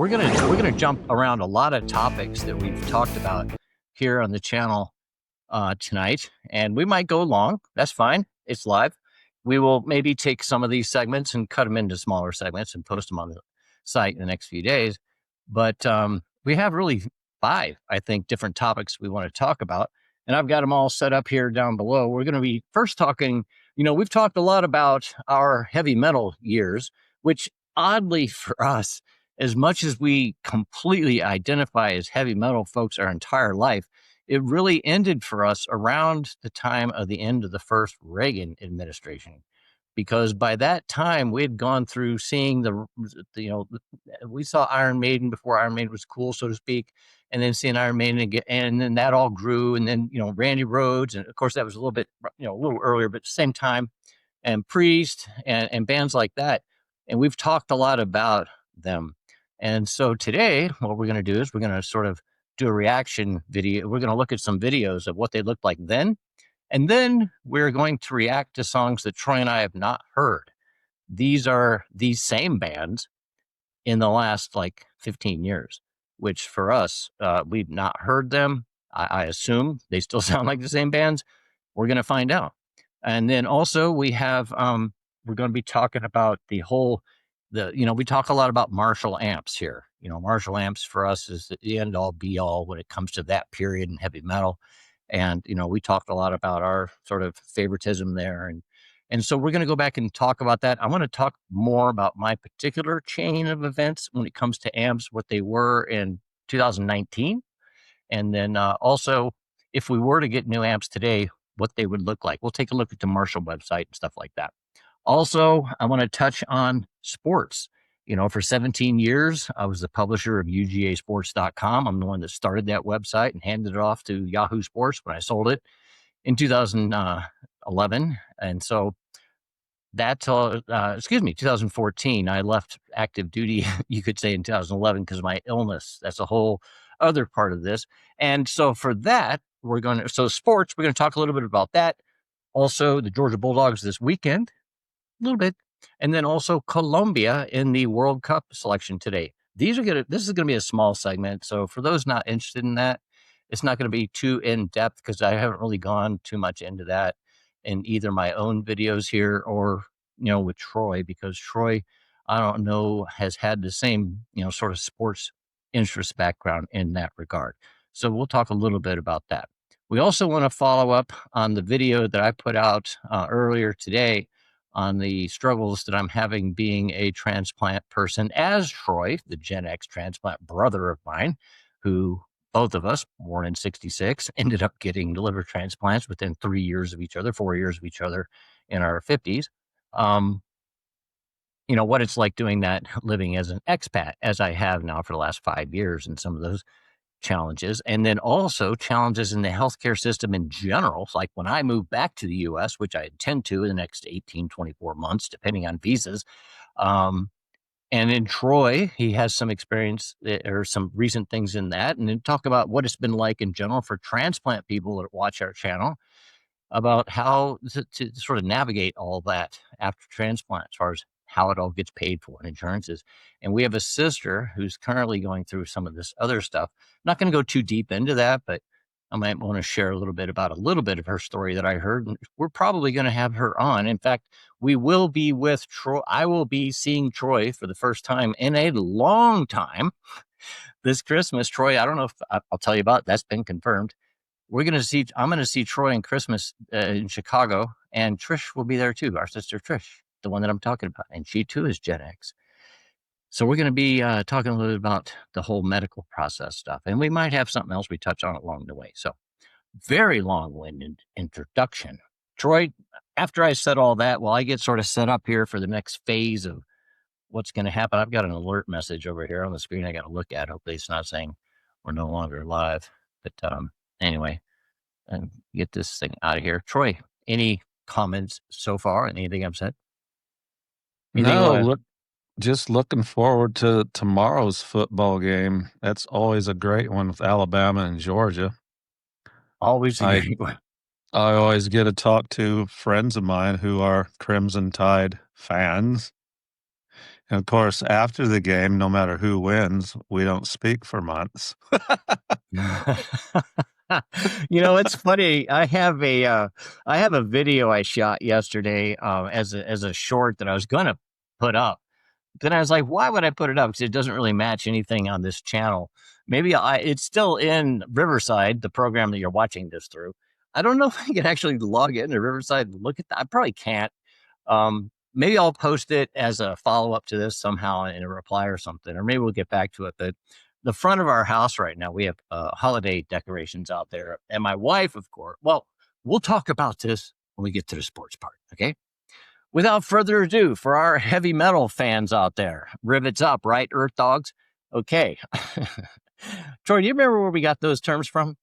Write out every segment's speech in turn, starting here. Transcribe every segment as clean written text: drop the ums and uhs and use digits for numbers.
we're gonna jump around a lot of topics that we've talked about here on the channel tonight, and we might go long. That's fine. It's live. We will maybe take some of these segments and cut them into smaller segments and post them on the site in the next few days. But we have really 5, I think, different topics we want to talk about, and I've got them all set up here down below. We're going to be first talking. We've talked a lot about our heavy metal years, which oddly for us, as much as we completely identify as heavy metal folks our entire life, it really ended for us around the time of the end of the first Reagan administration, because by that time we had gone through seeing we saw Iron Maiden before Iron Maiden was cool, so to speak, and then seeing Iron Maiden again, and then that all grew, and then Randy Rhoads, and of course that was a little bit a little earlier, but at the same time, and Priest and bands like that, and we've talked a lot about them. And so today, what we're going to do is we're going to sort of do a reaction video. We're going to look at some videos of what they looked like then. And then we're going to react to songs that Troy and I have not heard. These are these same bands in the last 15 years, which for us, we've not heard them. I assume they still sound like the same bands. We're going to find out. And then also we have, we're going to be talking about we talk a lot about Marshall amps here. Marshall amps for us is the end all be all when it comes to that period in heavy metal. And, we talked a lot about our sort of favoritism there. And so we're going to go back and talk about that. I want to talk more about my particular chain of events when it comes to amps, what they were in 2019. And then also, if we were to get new amps today, what they would look like. We'll take a look at the Marshall website and stuff like that. Also, I want to touch on sports. For 17 years, I was the publisher of UGAsports.com. I'm the one that started that website and handed it off to Yahoo Sports when I sold it in 2011. And so that's 2014. I left active duty, you could say, in 2011 because of my illness. That's a whole other part of this. And so for that, sports, we're going to talk a little bit about that. Also, the Georgia Bulldogs this weekend. A little bit, and then also Colombia in the World Cup selection today. This is going to be a small segment, so for those not interested in that, it's not going to be too in depth because I haven't really gone too much into that in either my own videos here or with Troy, because Troy, I don't know, has had the same sort of sports interest background in that regard. So we'll talk a little bit about that. We also want to follow up on the video that I put out earlier today on the struggles that I'm having being a transplant person, as Troy, the Gen X transplant brother of mine, who both of us, born in 66, ended up getting liver transplants within 4 years of each other in our 50s. What it's like doing that, living as an expat, as I have now for the last 5 years, and some of those challenges, and then also challenges in the healthcare system in general. Like when I move back to the U.S., which I intend to in the next 18, 24 months, depending on visas. And in Troy, he has some experience or some recent things in that, and then talk about what it's been like in general for transplant people that watch our channel, about how to sort of navigate all that after transplant, as far as how it all gets paid for and insurances. And we have a sister who's currently going through some of this other stuff. I'm not going to go too deep into that, but I might want to share a little bit of her story that I heard. And we're probably going to have her on. In fact, we will be with Troy. I will be seeing Troy for the first time in a long time this Christmas. Troy, I don't know if I'll tell you about it. That's been confirmed. I'm going to see Troy in Christmas in Chicago, and Trish will be there too. Our sister Trish, the one that I'm talking about, and she too is Gen X. So we're going to be talking a little bit about the whole medical process stuff, and we might have something else we touch on along the way. So very long-winded introduction. Troy, after I said all that, while I get sort of set up here for the next phase of what's going to happen, I've got an alert message over here on the screen I got to look at. Hopefully it's not saying we're no longer live. But anyway, and get this thing out of here. Troy, any comments so far? Anything I've said? Just looking forward to tomorrow's football game. That's always a great one with Alabama and Georgia. Always a great one. I always get to talk to friends of mine who are Crimson Tide fans, And of course, after the game, no matter who wins, we don't speak for months. It's funny. I have a video I shot yesterday as a short that I was gonna put up. Then I was like, why would I put it up? Because it doesn't really match anything on this channel. It's still in Riverside, the program that you're watching this through. I don't know if I can actually log into Riverside and look at that. I probably can't. Maybe I'll post it as a follow up to this somehow in a reply or something, or maybe we'll get back to it. But the front of our house right now, we have holiday decorations out there. And my wife, of course, well, we'll talk about this when we get to the sports part. Okay. Without further ado, for our heavy metal fans out there, rivets up, right, Earth Dogs? Okay. Troy, do you remember where we got those terms from?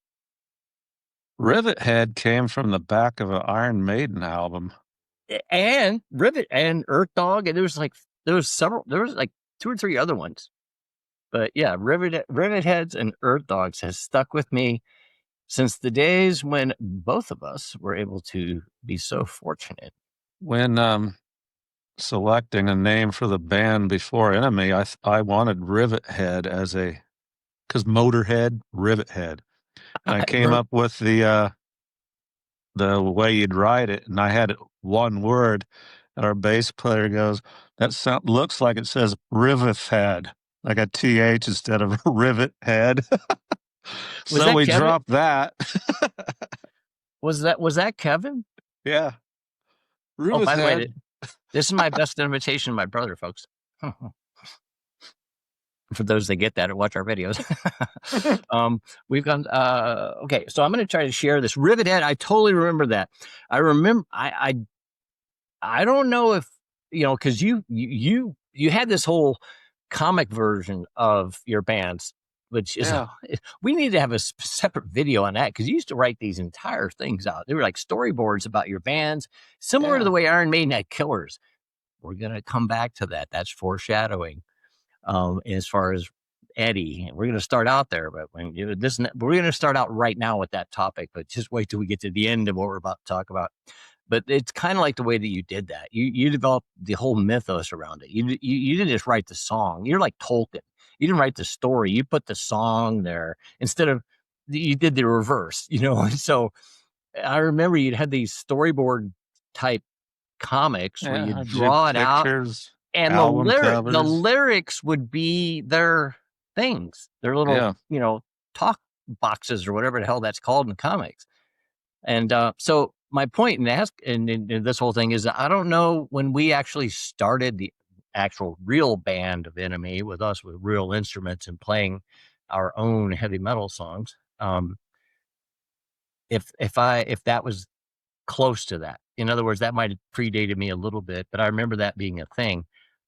Rivet Head came from the back of an Iron Maiden album. And Rivet and Earth Dog, and there was like two or three other ones. But yeah, Rivet Heads and Earth Dogs has stuck with me since the days when both of us were able to be so fortunate. When selecting a name for the band before Enemy, I wanted Rivet Head because Motorhead, Rivet Head. And I came up with the way you'd write it, and I had one word, and our bass player goes, "That looks like it says Rivet Head, like a TH instead of Rivet Head." So we Kevin? dropped that. Was that Kevin? Yeah. Oh, by the way, Head. this is my best invitation to my brother, folks. For those that get that or watch our videos. We've gone, okay, so I'm going to try to share this. Rivet Head, I totally remember that. I remember, I don't know if, because you had this whole comic version of your bands, which is, we need to have a separate video on that, because you used to write these entire things out. They were like storyboards about your bands, similar to the way Iron Maiden had Killers. We're going to come back to that. That's foreshadowing. As far as Eddie, we're going to start out there, but we're going to start out right now with that topic, but just wait till we get to the end of what we're about to talk about. But it's kind of like the way that you did that. You developed the whole mythos around it. You didn't just write the song. You're like Tolkien. You didn't write the story. You put the song there instead of you did the reverse. And so I remember you'd had these storyboard type comics where you draw it out, and the lyrics would be their things, their little talk boxes or whatever the hell that's called in comics. And so my point in this whole thing is, I don't know when we actually started the actual real band of Enemy with us with real instruments and playing our own heavy metal songs. If that was close to that. In other words, that might have predated me a little bit, but I remember that being a thing.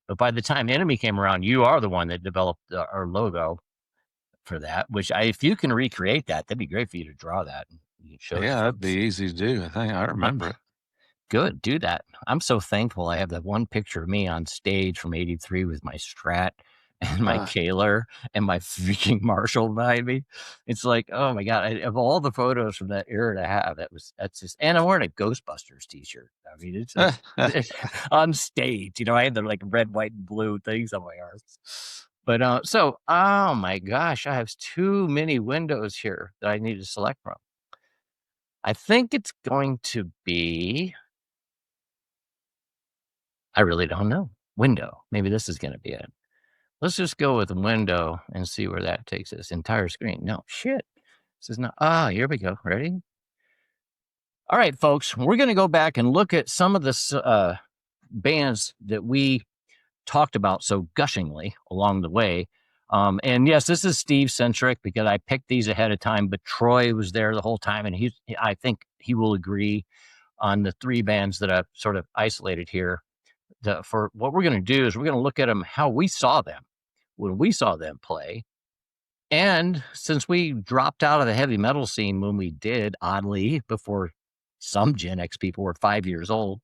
But by the time Enemy came around, you are the one that developed our logo for that, which if you can recreate that, that'd be great for you to draw that. And show that'd be easy to do. I think I remember it. Good, do that. I'm so thankful I have that one picture of me on stage from '83 with my Strat and my Kaler and my freaking Marshall behind me. It's like, oh my God, of all the photos from that era to have, that's just, and I'm wearing a Ghostbusters t-shirt. I mean, it's on stage, I had the like red, white, and blue things on my arms. But oh my gosh, I have too many windows here that I need to select from. I think it's going to be, I really don't know. Window. Maybe this is going to be it. Let's just go with window and see where that takes us. Entire screen. No, shit. This is not. Here we go. Ready? All right, folks. We're going to go back and look at some of the bands that we talked about so gushingly along the way. And yes, this is Steve centric because I picked these ahead of time, but Troy was there the whole time, and I think he will agree on the three bands that I've sort of isolated here. For what we're going to do is we're going to look at them how we saw them when we saw them play. And since we dropped out of the heavy metal scene when we did, oddly, before some Gen X people were 5 years old,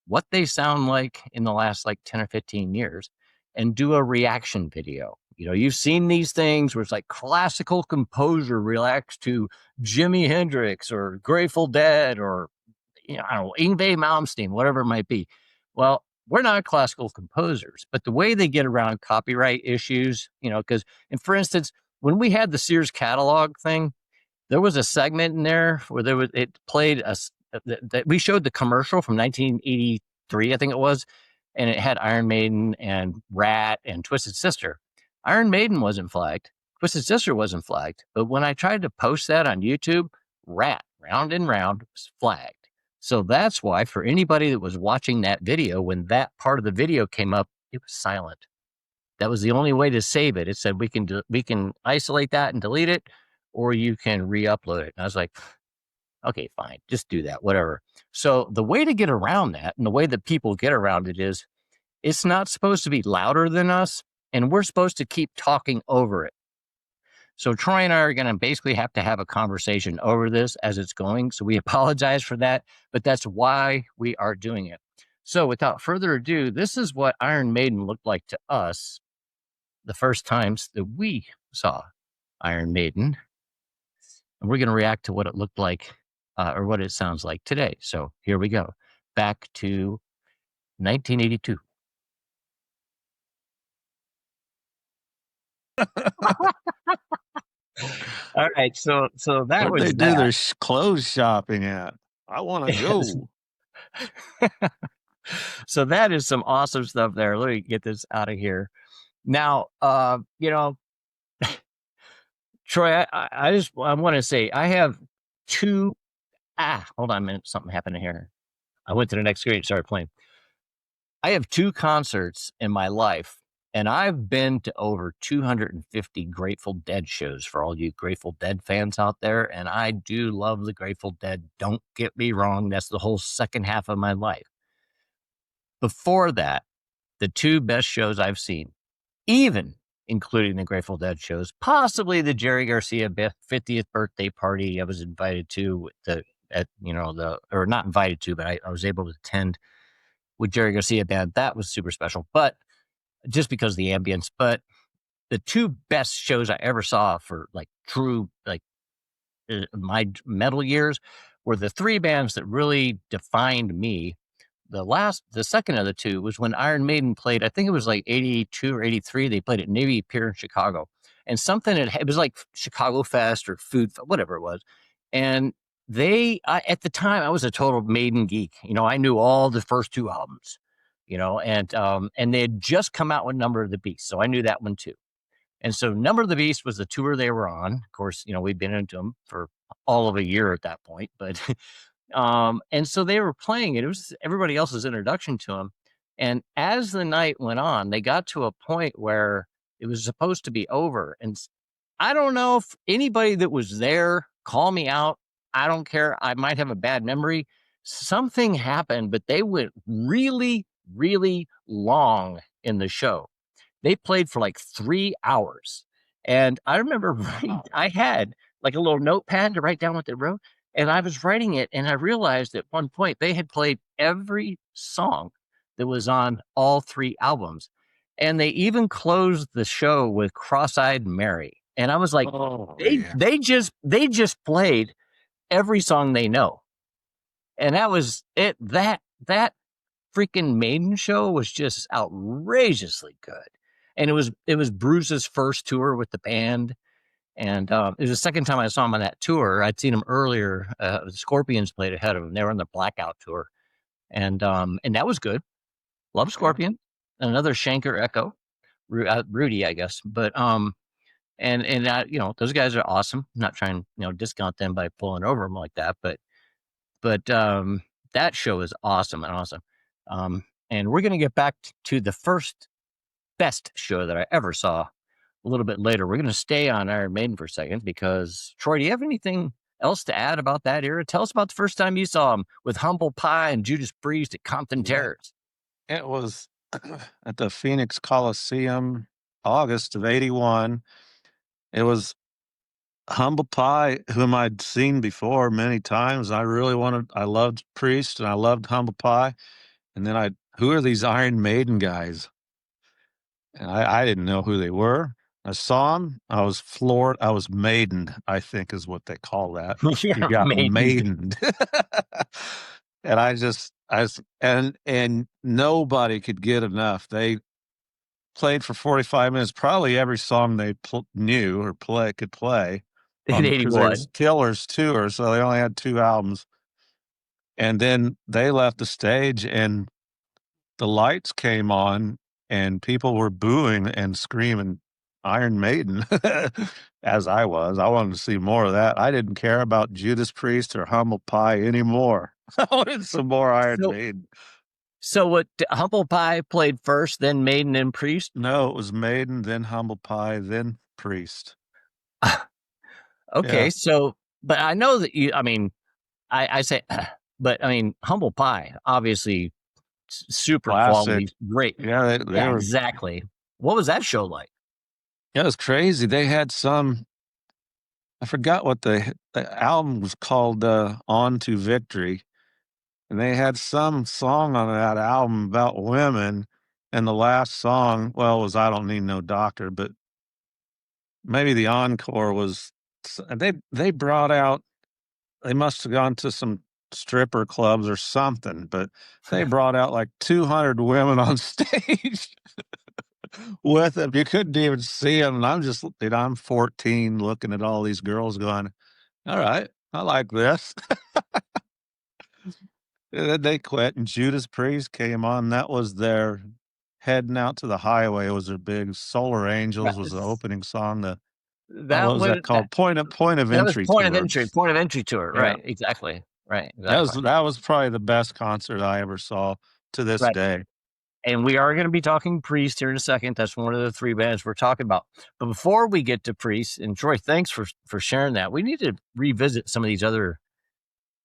what they sound like in the last like 10 or 15 years, and do a reaction video. You've seen these things where it's like classical composer reacts to Jimi Hendrix or Grateful Dead or, I don't know, Yngwie Malmsteen, whatever it might be. Well, we're not classical composers, but the way they get around copyright issues, because, and for instance, when we had the Sears catalog thing, there was a segment in there where it played that we showed the commercial from 1983, I think it was, and it had Iron Maiden and Rat and Twisted Sister. Iron Maiden wasn't flagged. Twisted Sister wasn't flagged. But when I tried to post that on YouTube, Rat, Round and Round, was flagged. So that's why, for anybody that was watching that video, when that part of the video came up, it was silent. That was the only way to save it. It said we can isolate that and delete it, or you can re-upload it. And I was like, okay, fine, just do that, whatever. So the way to get around that, and the way that people get around it, is it's not supposed to be louder than us, and we're supposed to keep talking over it. So Troy and I are going to basically have to have a conversation over this as it's going. So we apologize for that, but that's why we are doing it. So without further ado, this is what Iron Maiden looked like to us the first times that we saw Iron Maiden. And we're going to react to what it looked like or what it sounds like today. So here we go. Back to 1982. All right, so that Where'd was they do that. their clothes shopping at? I want to go. So that is some awesome stuff there. Let me get this out of here. Now, Troy, I want to say I have two. Hold on a minute. Something happened here. I went to the next screen and started playing. I have two concerts in my life, and I've been to over 250 Grateful Dead shows for all you Grateful Dead fans out there. And I do love the Grateful Dead. Don't get me wrong. That's the whole second half of my life. Before that, the two best shows I've seen, even including the Grateful Dead shows, possibly the Jerry Garcia 50th birthday party I was invited to or not invited to, but I was able to attend with Jerry Garcia band. That was super special, but just because of the ambience. But the two best shows I ever saw for like true, like my metal years were the three bands that really defined me. The second of the two was when Iron Maiden played, I think it was like 82 or 83. They played at Navy Pier in Chicago, and it was like Chicago Fest or whatever it was. And at the time, I was a total Maiden geek. I knew all the first two albums, and they had just come out with Number of the Beast. So I knew that one too. And so Number of the Beast was the tour they were on. Of course, we'd been into them for all of a year at that point, but and so they were playing it. It was everybody else's introduction to him. And as the night went on, they got to a point where it was supposed to be over. And I don't know if anybody that was there, call me out. I don't care. I might have a bad memory. Something happened, but they went really, really long in the show. They played for like 3 hours. And I remember I had like a little notepad to write down what they wrote. And I was writing it, and I realized at one point they had played every song that was on all three albums. And they even closed the show with Cross-Eyed Mary. And I was like, they just played every song they know. And that was it. That freaking Maiden show was just outrageously good. And it was Bruce's first tour with the band. And it was the second time I saw him on that tour. I'd seen him earlier. The Scorpions played ahead of him. They were on the Blackout tour. And that was good. Love Scorpion. Another Shanker Echo. Rudy, I guess. But those guys are awesome. I'm not trying discount them by pulling over them like that, but that show is awesome and awesome. And we're gonna get back to the first best show that I ever saw a little bit later. We're gonna stay on Iron Maiden for a second because Troy, do you have anything else to add about that era? Tell us about the first time you saw them with Humble Pie and Judas Priest at Compton Terrace. It was at the Phoenix Coliseum, August of '81. It was Humble Pie, whom I'd seen before many times. I loved Priest and I loved Humble Pie. And then who are these Iron Maiden guys? And I didn't know who they were. I saw them. I was floored. I was maidened, I think is what they call that. You got Maiden. maidened. And I just And nobody could get enough. They played for 45 minutes, probably every song they knew or could play In on, because they 81. was Killer's tour, so they only had 2 albums. And then they left the stage, and the lights came on, and people were booing and screaming Iron Maiden, as I was. I wanted to see more of that. I didn't care about Judas Priest or Humble Pie anymore. I wanted some more Iron So, Maiden. so what? Humble Pie played first, then Maiden and Priest. No, it was Maiden, then Humble Pie, then Priest. Okay, Yeah, so, but I know that you. I mean, I say, but I mean, Humble Pie, obviously, super classic. quality, great. Yeah, they Yeah, were. exactly. What was that show like? Yeah, it was crazy. They had some. I forgot what the album was called. On to Victory, and they had some song on that album about women. And the last song, well, was "I Don't Need No Doctor," but maybe the encore was. They brought out. They must have gone to some stripper clubs or something, but they brought out like 200 women on stage with them. You couldn't even see them. And I'm 14 looking at all these girls going, all right, I like this. And then they quit, and Judas Priest came on. That was their Heading Out to the Highway was their big. Solar Angels was the That's- opening song. What That was that would called? Point of that was Entry tour. point of entry tour, Yeah. right? Exactly, right, That was exactly, that was probably the best concert I ever saw to this right. day. And we are going to be talking Priest here in a second. That's one of the three bands we're talking about. But before we get to Priest, and Troy, thanks for sharing that. We need to revisit some of these other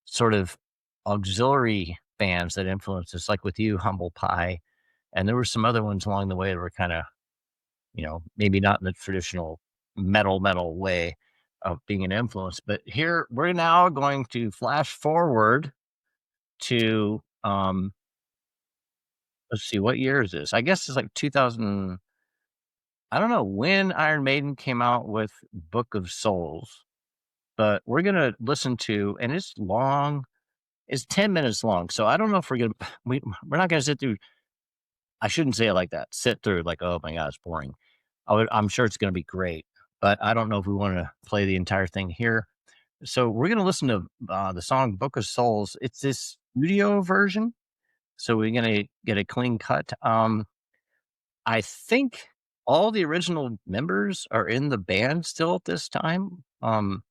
sort of auxiliary bands that influenced us, like with you, Humble Pie, and there were some other ones along the way that were kind of, maybe not in the traditional metal way of being an influence. But here we're now going to flash forward to let's see, what year is this? I guess it's like 2000. I don't know when Iron Maiden came out with Book of Souls, but we're gonna listen to, and it's long. It's 10 minutes long, so I don't know if we're not gonna sit through. I shouldn't say it like that. Sit through like, oh my god, it's boring. I'm sure it's gonna be great, but I don't know if we want to play the entire thing here. So we're gonna listen to the song "Book of Souls." It's this studio version, so we're gonna get a clean cut. I think all the original members are in the band still at this time. I'm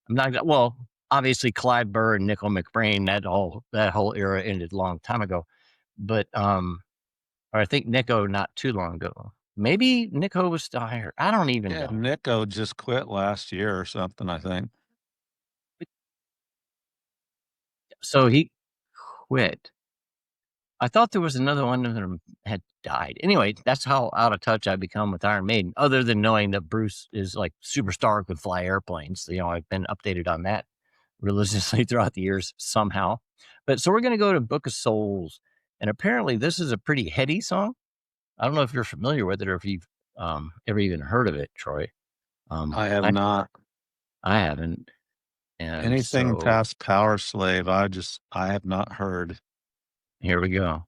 not well, obviously Clyde Burr and Nickel McBrain, that whole era ended a long time ago. But or I think Nico not too long ago. Maybe Nico was still here. I don't even Yeah, know. Nico just quit last year or something, I think. So he quit. I thought there was another one of them had died. Anyway, that's how out of touch I've become with Iron Maiden, other than knowing that Bruce is like superstar, could fly airplanes. I've been updated on that religiously throughout the years somehow. But so we're going to go to Book of Souls. And apparently this is a pretty heady song. I don't know if you're familiar with it or if you've ever even heard of it, Troy. I have I, not. I haven't. And Anything so past Power Slave, I have not heard. here we go.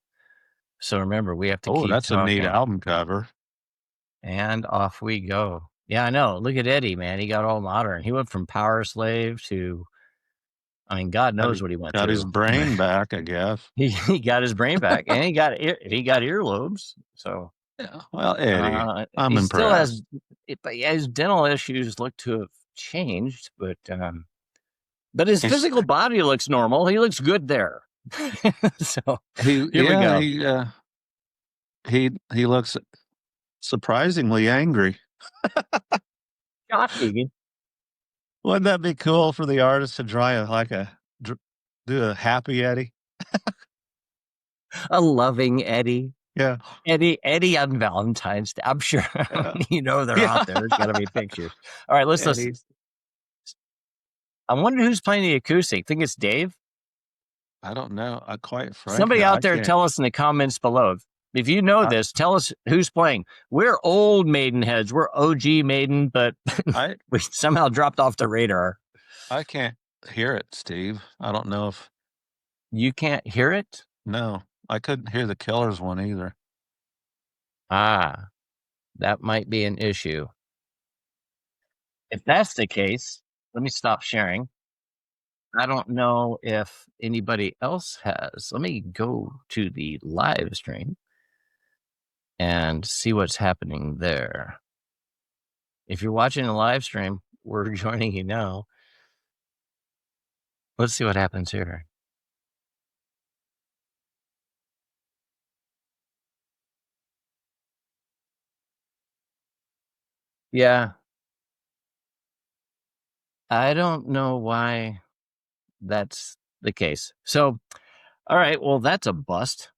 So remember, we have to Oh, keep that's a neat talking. album cover. And off we go. Yeah, I know. Look at Eddie, man. He got all modern. He went from power slave to, I mean, God Got knows his, what he went got his through. brain back, I guess. He got his brain back, and he got earlobes. So Yeah. Well, Eddie, I'm he still has, impressed. but yeah, his dental issues look to have changed. But his He's, physical body looks normal. He looks good there. So he, here we yeah, go. he looks surprisingly angry. Shocking. Wouldn't that be cool for the artist to do a happy Eddie? A loving Eddie. Yeah. Eddie on Valentine's Day. I'm sure Yeah. they're Yeah. out there. There's got to be pictures. All right, let's listen. Eddie. I wonder who's playing the acoustic. Think it's Dave? I don't know. Quite frankly, Somebody I out there can't. tell us in the comments below. If you know I, this, tell us who's playing. We're old Maiden heads. We're OG Maiden, but I we somehow dropped off the radar. I can't hear it, Steve. I don't know if You can't hear it? No, I couldn't hear the Killers one either. Ah, that might be an issue. If that's the case, let me stop sharing. I don't know if anybody else has. Let me go to the live stream and see what's happening there. If you're watching the live stream, we're joining you now. Let's see what happens here. Yeah, I don't know why that's the case. So, all right, well, that's a bust.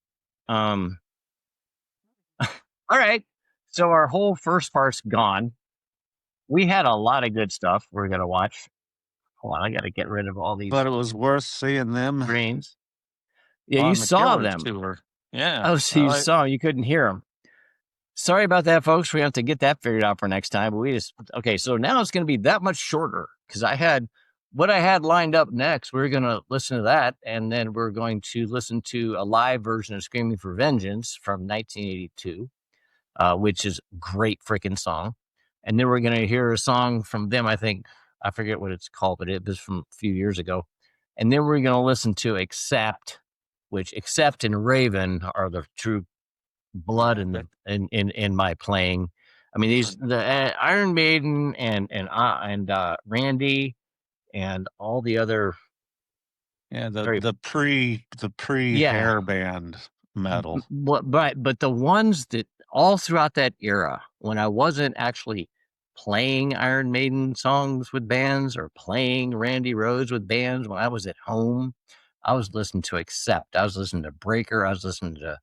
All right. So our whole first part's gone. We had a lot of good stuff we're gonna watch. Hold on, I gotta get rid of all these But it was worth seeing them screens. Yeah, you on the saw Killers them. tour. Yeah, Oh, so you saw 'em, you couldn't hear them. Sorry about that, folks. We have to get that figured out for next time. But we just okay. So now it's going to be that much shorter because I had what I had lined up next. We're going to listen to that, and then we're going to listen to a live version of "Screaming for Vengeance" from 1982, which is a great freaking song. And then we're going to hear a song from them. I think I forget what it's called, but it was from a few years ago. And then we're going to listen to "Accept," which "Accept" and "Raven" are the true blood in the in my playing. I mean, these the Iron Maiden and Randy and all the other yeah, very the pre yeah, hair band metal. but the ones that all throughout that era when I wasn't actually playing Iron Maiden songs with bands or playing Randy Rhoads with bands when I was at home, I was listening to Accept. I was listening to Breaker. I was listening to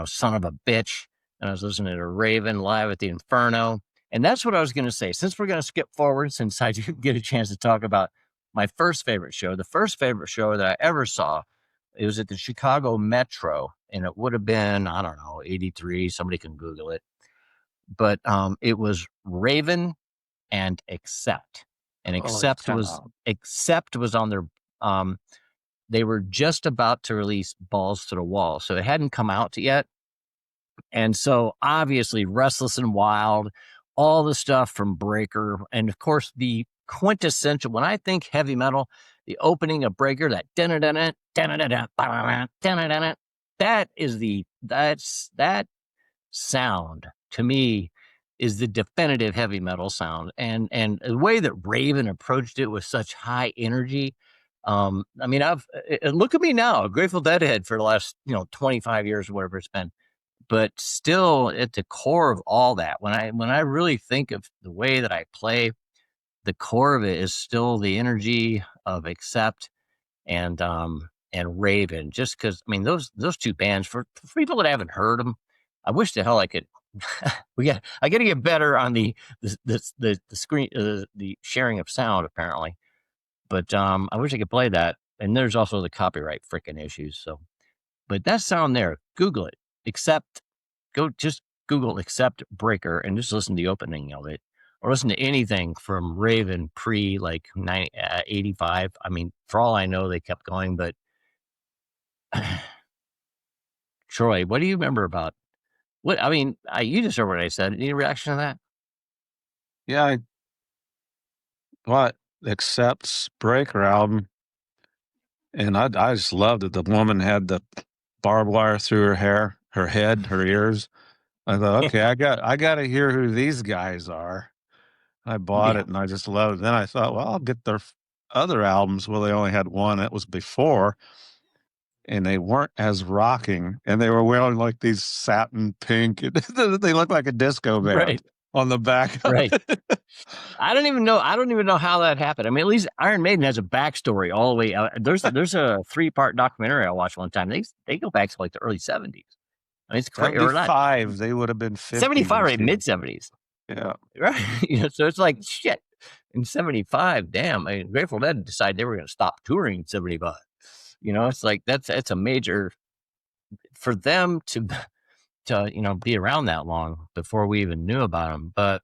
Son of a Bitch. And I was listening to Raven live at the Inferno. And that's what I was going to say. Since we're going to skip forward, since I didn't get a chance to talk about my first favorite show, the first favorite show that I ever saw, it was at the Chicago Metro. And it would have been, I don't know, 83. Somebody can Google it. But it was Raven and Accept. And Holy Accept was cow. on their they were just about to release Balls to the Wall. So it hadn't come out yet. And so obviously Restless and Wild, all the stuff from Breaker, and of course the quintessential when I think heavy metal, the opening of Breaker, that that is that sound to me is the definitive heavy metal sound. And the way that Raven approached it with such high energy. I mean, look at me now, a Grateful Dead head for the last 25 years or whatever it's been, but still at the core of all that, when I really think of the way that I play, the core of it is still the energy of Accept and Raven. Just because I mean those two bands for people that haven't heard them, I wish the hell I could. I got to get better on the screen the sharing of sound apparently, but I wish I could play that. And there's also the copyright freaking issues. So, but that sound there, Google it. Accept just Google Accept Breaker and just listen to the opening of it, or listen to anything from Raven pre like 85. I mean, for all I know, they kept going. But Troy, what do you remember about what? I mean, you just heard what I said. Any reaction to that? Yeah, what Accept's Breaker album, and I just loved it. The woman had the barbed wire through her hair, her head, her ears. I thought, okay, I got to hear who these guys are. I bought Yeah, it and I just loved it. Then I thought, well, I'll get their other albums. Well, they only had one. That was before, and they weren't as rocking. And they were wearing like these satin pink. They looked like a disco right, band on the back of right. it. I don't even know. I don't even know how that happened. I mean, at least Iron Maiden has a backstory all the way out. There's a 3-part documentary I watched one time. They go back to like the early 70s. I mean, it's crazy, or not 75. They would have been 50 75, this right? year. Mid 70s, Yeah. right? So it's like shit. In 75, damn. I mean, Grateful Dead decided they were going to stop touring in 75. It's like that's a major for them to be around that long before we even knew about them. But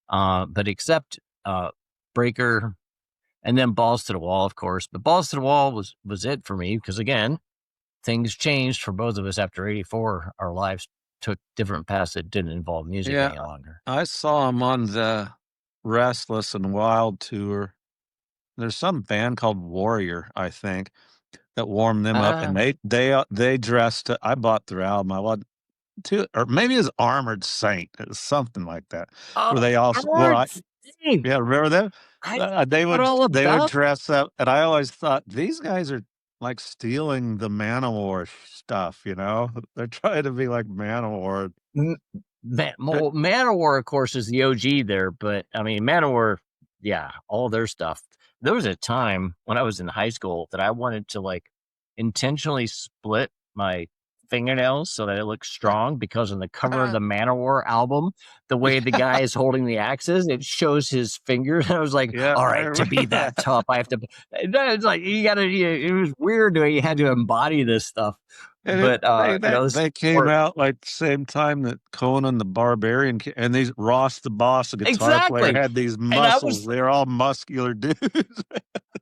Accept Breaker, and then Balls to the Wall, of course. But Balls to the Wall was it for me because again, things changed for both of us after '84. Our lives took different paths that didn't involve music Yeah, any longer. I saw him on the Restless and Wild tour. There's some band called Warrior, I think, that warmed them up, and Uh, they dressed. I bought their album. I was too, or maybe it's Armored Saint. It was something like that. Where oh, they also, where Art, Steve, yeah, remember them? I forgot all They would about. dress up, and I always thought these guys are like stealing the Manowar stuff. You know, they're trying to be like Manowar. Manowar, of course, is the OG there, but I mean, Manowar, yeah, all their stuff. There was a time when I was in high school that I wanted to like intentionally split my fingernails so that it looked strong because on the cover of the Manowar album, the way the guy is holding the axes, it shows his fingers. I was like, Yeah, all I right, to be remember that that. tough, I have to. It's like you got to. It was weird the way you had to embody this stuff, And but this they came sport. out like the same time that Conan the Barbarian and these Ross the Boss, the guitar player, Exactly. had these And I muscles. was They're all muscular dudes.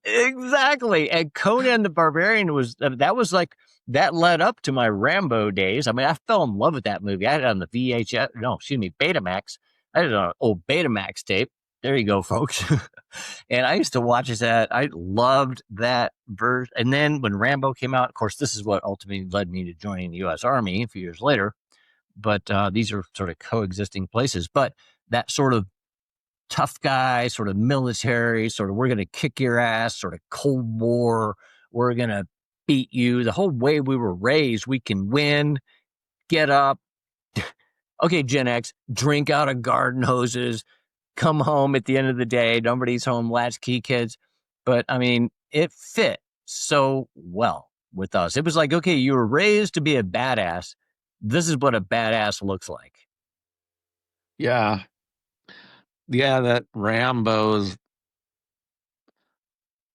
exactly. And Conan the Barbarian was that was like that led up to my Rambo days. I mean, I fell in love with that movie. I had it on the VHS, no, excuse me, Betamax. I had it on an old Betamax tape. There you go, folks. And I used to watch that. I loved that version. And then when Rambo came out, of course, this is what ultimately led me to joining the U.S. Army a few years later. But these are sort of coexisting places. But that sort of tough guy, sort of military, sort of we're going to kick your ass, sort of Cold War, we're going to beat you. The whole way we were raised, we can win, get up. Okay, Gen X, drink out of garden hoses, come home at the end of the day. Nobody's home, latchkey kids. But I mean, it fit so well with us. It was like, okay, you were raised to be a badass. This is what a badass looks like. Yeah, yeah, that Rambo's.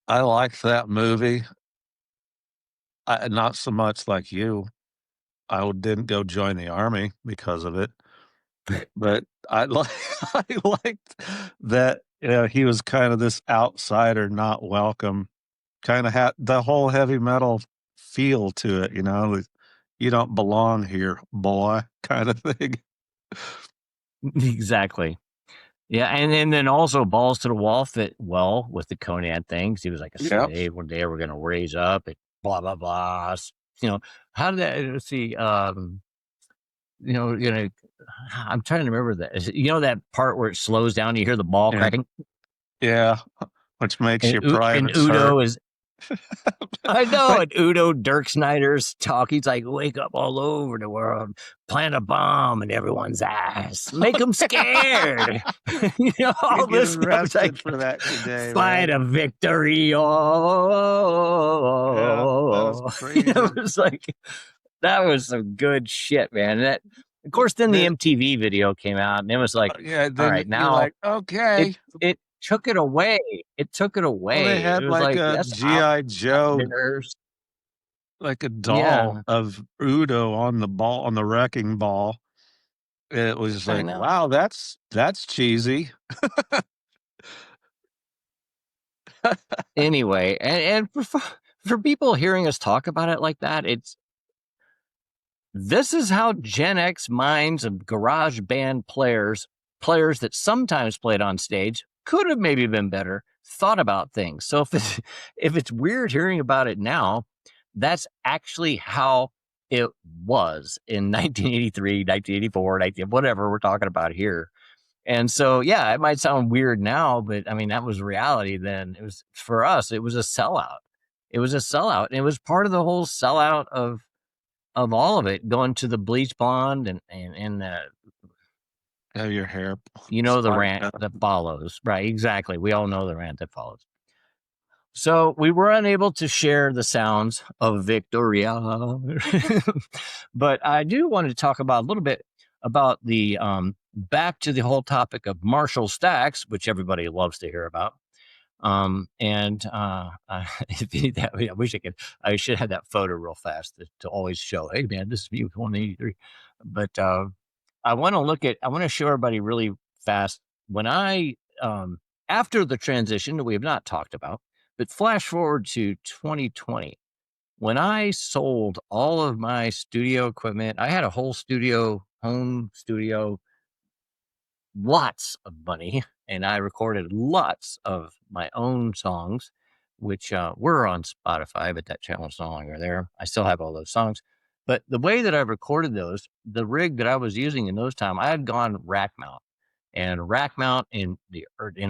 I liked that movie. Not so much like you. Didn't go join the army because of it, but I like I liked that. He was kind of this outsider, not welcome. Kind of had the whole heavy metal feel to it. You don't belong here, boy, kind of thing. Exactly. Yeah, and then also balls to the wall fit well with the Conan things. He was like a Yep. slave. One day we're gonna raise up and blah blah blah. You know, how did that let's see, I'm trying to remember that. That part where it slows down, you hear the ball And cracking, yeah, which makes and your And privates hurt. Udo is I know, and Udo Dirk Snyder's talk. He's like, wake up all over the world, plant a bomb in everyone's ass, make them scared. You All get this stuff. It's arrested like, for that today, fight man. a victory. Yeah, that was Oh, crazy. it was like, that was some good shit, man. And that, of course, then the Then, MTV video came out, and it was like, yeah, all then right, you're now like, it okay. it took it away. It took it Well, they away. It had was like like, a yes, GI Joe, outlanders. like a doll Yeah, of Udo on the wrecking ball. It was I like, know. wow, that's cheesy. Anyway, and for people hearing us talk about it like that, this is how Gen X minds of garage band players that sometimes played on stage, could have maybe been better, thought about things. So if it's weird hearing about it now, that's actually how it was in 1983, 1984, 19, whatever we're talking about here. And so, yeah, it might sound weird now, but I mean, that was reality then. It was for us, it was a sellout. It was a sellout. And it was part of the whole sellout of all of it, going to the bleach blonde and Have your hair the spiked rant up. that follows. Right, exactly. We all know the rant that follows. So we were unable to share the sounds of Victoria. But I do want to talk about a little bit about the back to the whole topic of Marshall stacks, which everybody loves to hear about. And if you need that, I wish I should have that photo real fast to always show, hey man, this is me with 183. But I want to show everybody really fast when after the transition that we have not talked about, but flash forward to 2020 when I sold all of my studio equipment, I had a whole home studio, lots of money, and I recorded lots of my own songs, which were on Spotify, but that channel's no longer there. I still have all those songs. But the way that I recorded those, the rig that I was using in those time, I had gone rack mount. And rack mount in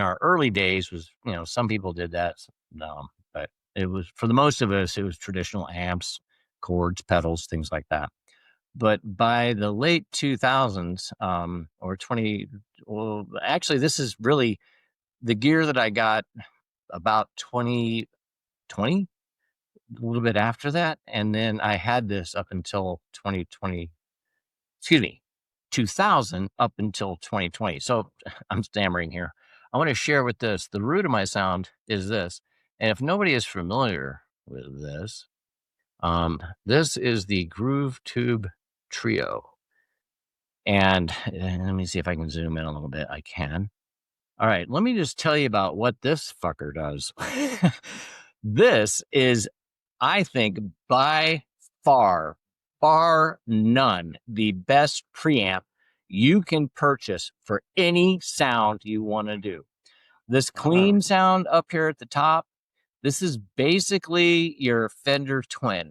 our early days was, some people did that, but it was, for the most of us, it was traditional amps, chords, pedals, things like that. But by the late 2000s, or 20, well, actually, this is really the gear that I got about 2020, a little bit after that. And then I had this up until 2020, excuse me, 2000 up until 2020. So I'm stammering here. I want to share with this. The root of my sound is this. And if nobody is familiar with this is the Groove Tube Trio. And let me see if I can zoom in a little bit. I can. All right, let me just tell you about what this fucker does. This is, I think, by far, bar none, the best preamp you can purchase for any sound you want to do. This clean sound up here at the top, this is basically your Fender Twin.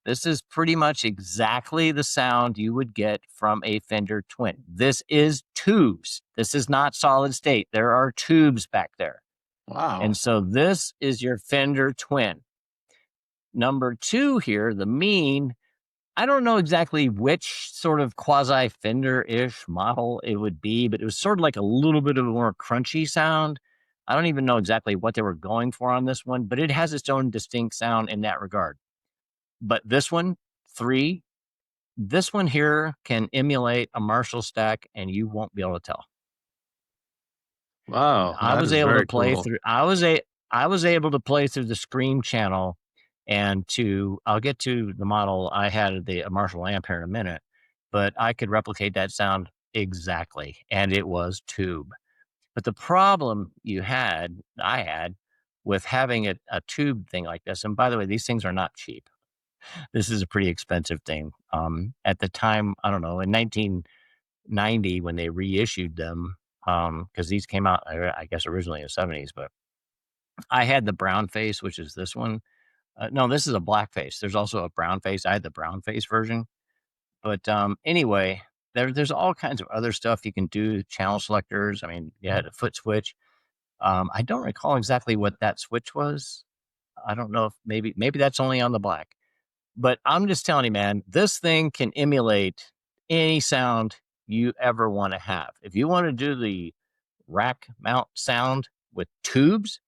This is pretty much exactly the sound you would get from a Fender Twin. This is tubes. This is not solid state. There are tubes back there. Wow. And so this is your Fender Twin. Number two here, the mean, I don't know exactly which sort of quasi Fender-ish model it would be, but it was sort of like a little bit of a more crunchy sound. I don't even know exactly what they were going for on this one, but it has its own distinct sound in that regard. But this one, 3, this one here can emulate a Marshall stack, and you won't be able to tell. Wow, I that was is able to very play cool. through. I was able to play through the Scream channel, and I'll get to the model. I had the Marshall amp here in a minute, but I could replicate that sound exactly, and it was tube. But the problem I had with having a tube thing like this, and by the way, these things are not cheap. This is a pretty expensive thing. At the time, I don't know, in 1990 when they reissued them, because these came out, I guess, originally in the 70s, but I had the brown face, which is this one. No, this is a black face. There's also a brown face. I had the brown face version. But anyway, there's all kinds of other stuff you can do, channel selectors. I mean, you had a foot switch. I don't recall exactly what that switch was. I don't know if maybe that's only on the black. But I'm just telling you, man, this thing can emulate any sound you ever want to have. If you want to do the rack mount sound with tubes,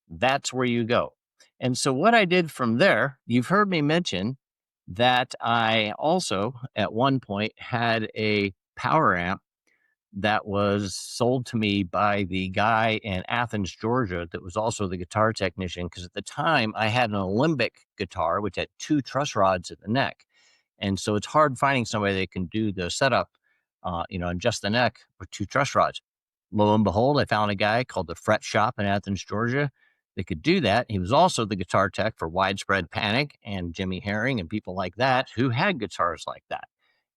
that's where you go. And so what I did from there, you've heard me mention that I also at one point had a power amp that was sold to me by the guy in Athens, Georgia, that was also the guitar technician. Because at the time I had an Alembic guitar, which had 2 truss rods at the neck. And so it's hard finding somebody that can do the setup, and just the neck with 2 truss rods. Lo and behold, I found a guy called the Fret Shop in Athens, Georgia, that could do that. He was also the guitar tech for Widespread Panic and Jimmy Herring and people like that who had guitars like that.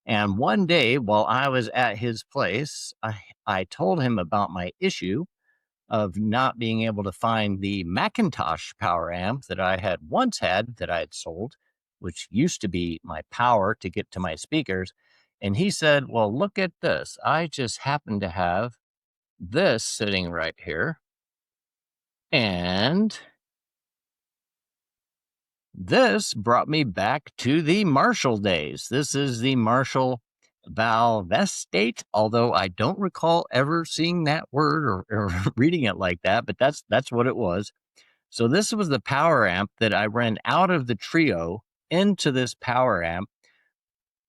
And one day while I was at his place, I told him about my issue of not being able to find the Macintosh power amp that I had once had that I had sold, which used to be my power to get to my speakers. And he said, well, look at this. I just happen to have this sitting right here. And this brought me back to the Marshall days. This is the Marshall Valvestate, although I don't recall ever seeing that word or reading it like that, but that's what it was. So this was the power amp that I ran out of the Trio into this power amp.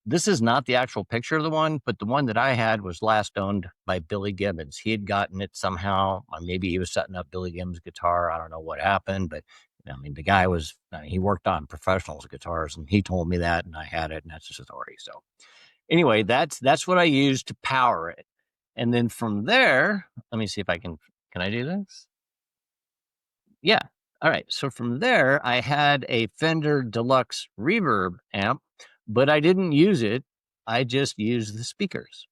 This is not the actual picture of the one, but the one that I had was last owned by Billy Gibbons. He had gotten it somehow. Maybe he was setting up Billy Gibbons' guitar. I don't know what happened, but I mean, the guy he worked on professionals' guitars, and he told me that, and I had it, and that's just a story. So anyway, that's what I used to power it. And then from there, let me see if can I do this? Yeah. All right. So from there, I had a Fender Deluxe Reverb amp, but I didn't use it. I just used the speakers.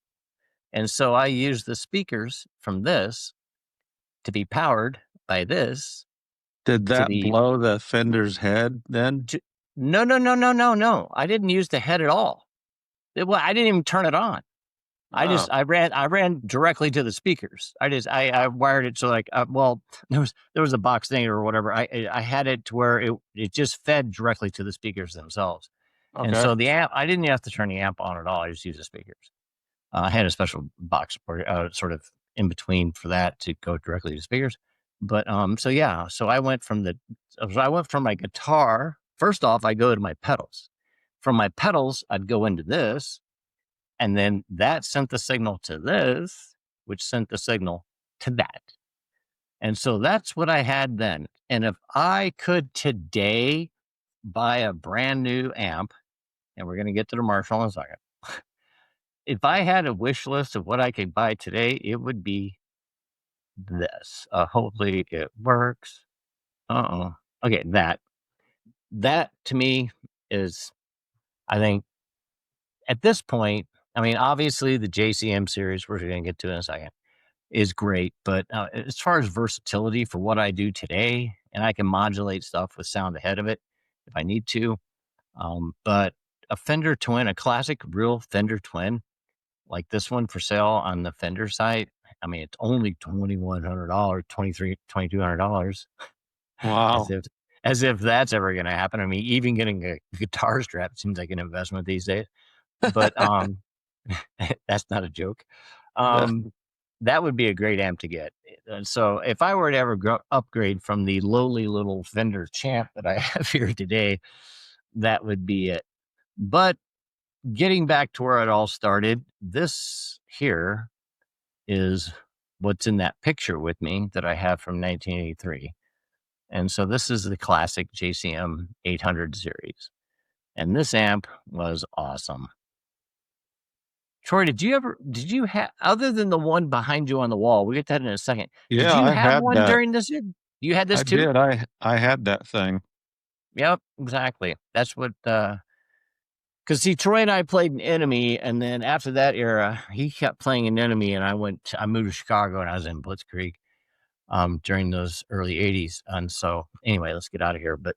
And so I used the speakers from this to be powered by this Did to that be blow the Fender's head then? to, no, no, no, no, no, no. I didn't use the head at all. Well, I didn't even turn it on. Oh, I ran directly to the speakers. I wired it so like well there was a box thing or whatever. I had it to where it just fed directly to the speakers themselves, and okay. so the amp I didn't have to turn the amp on at all. I just used the speakers. I had a special box sort of in between for that to go directly to speakers. But so yeah, so I went from my guitar. First off, I go to my pedals. From my pedals, I'd go into this, and then that sent the signal to this, which sent the signal to that. And so that's what I had then. And if I could today buy a brand new amp, and we're going to get to the Marshall in a second. If I had a wish list of what I could buy today, it would be this. Hopefully it works. Uh-oh. Okay, that to me is, I think, at this point, I mean, obviously the JCM series, we're going to get to in a second, is great. But as far as versatility for what I do today, and I can modulate stuff with sound ahead of it if I need to. But a Fender Twin, a classic real Fender Twin, like this one for sale on the Fender site, I mean, it's only $2,100, $2,200, as Wow. if as if that's ever going to happen. I mean, even getting a guitar strap seems like an investment these days. But that's not a joke. Um, that would be a great amp to get. And so if I were to ever upgrade from the lowly little Fender Champ that I have here today, that would be it. But getting back to where it all started, this here is what's in that picture with me that I have from 1983. And so this is the classic JCM 800 series. And this amp was awesome. Troy, did you have, other than the one behind you on the wall, we'll get that in a second. Did Yeah, you I have had one that. during this? You had this I too? did. I had that thing. Yep, exactly. That's what, because see, Troy and I played an Enemy, and then after that era, he kept playing an Enemy, and I moved to Chicago, and I was in Blitzkrieg during those early 80s. And so anyway, let's get out of here. But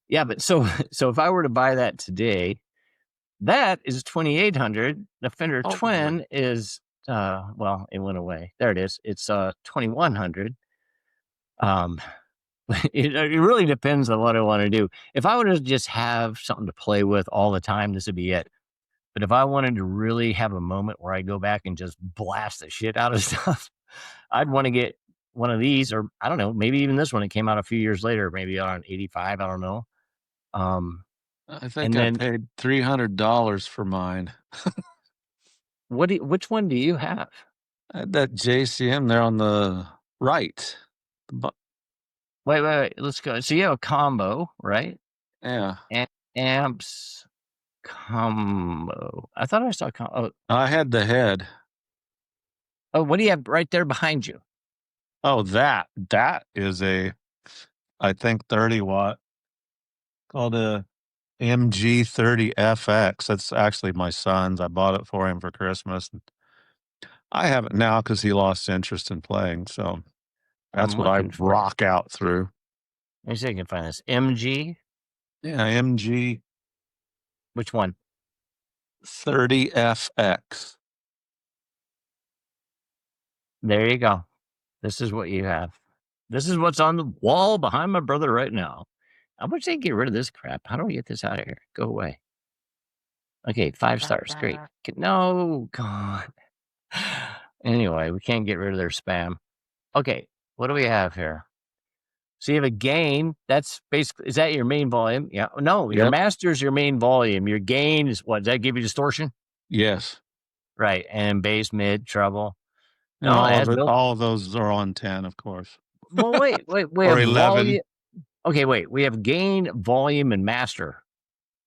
yeah, but so so if I were to buy that today, that is 2,800. The Fender Holy. Twin is well, it went away. There it is. It's 2,100. Um it really depends on what I want to do. If I were to just have something to play with all the time, this would be it. But if I wanted to really have a moment where I go back and just blast the shit out of stuff, I'd want to get one of these, or I don't know, maybe even this one. It came out a few years later, maybe on 85. I don't know. Um, I think and I then paid $300 for mine. which one do you have? I had that JCM there on the right. Bu- Wait. Let's go. So you have a combo, right? Yeah. Amps combo. I thought I saw I had the head. what do you have right there behind you? Oh, that is a, I think 30 watt, called a MG30FX. That's actually my son's. I bought it for him for Christmas. I have it now because he lost interest in playing. So I'm that's what I looking for it. rock out through. Let me see if I can find this. MG. Yeah, MG Which one? 30FX. There you go. This is what you have. This is what's on the wall behind my brother right now. I wish they'd get rid of this crap. How do we get this out of here? Go away. Okay, 5 stars. Great. No, God. Anyway, we can't get rid of their spam. Okay, what do we have here? So you have a gain. That's basically, is that your main volume? Yeah. No, your Yep. master is your main volume. Your gain is what? Does that give you distortion? Yes. Right. And bass, mid, treble. And No, it has built. all of those are on 10, of course. Well, wait. We Or have 11. volume. Okay, wait. We have gain, volume, and master.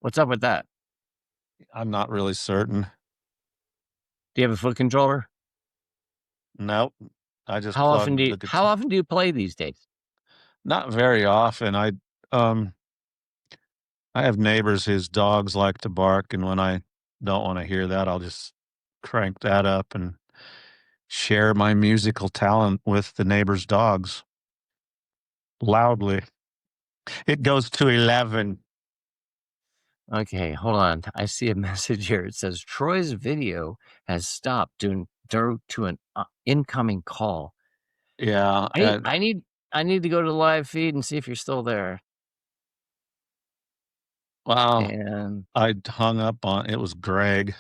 What's up with that? I'm not really certain. Do you have a foot controller? Nope. I just plugged the How guitar. often do you play these days? Not very often. Um I have neighbors whose dogs like to bark, and when I don't want to hear that, I'll just crank that up and share my musical talent with the neighbors' dogs loudly. It goes to 11. Okay, hold on. I see a message here. It says Troy's video has stopped due to an incoming call. Yeah, I need, I need, I need to go to the live feed and see if you're still there. well, And I hung up on it was Greg.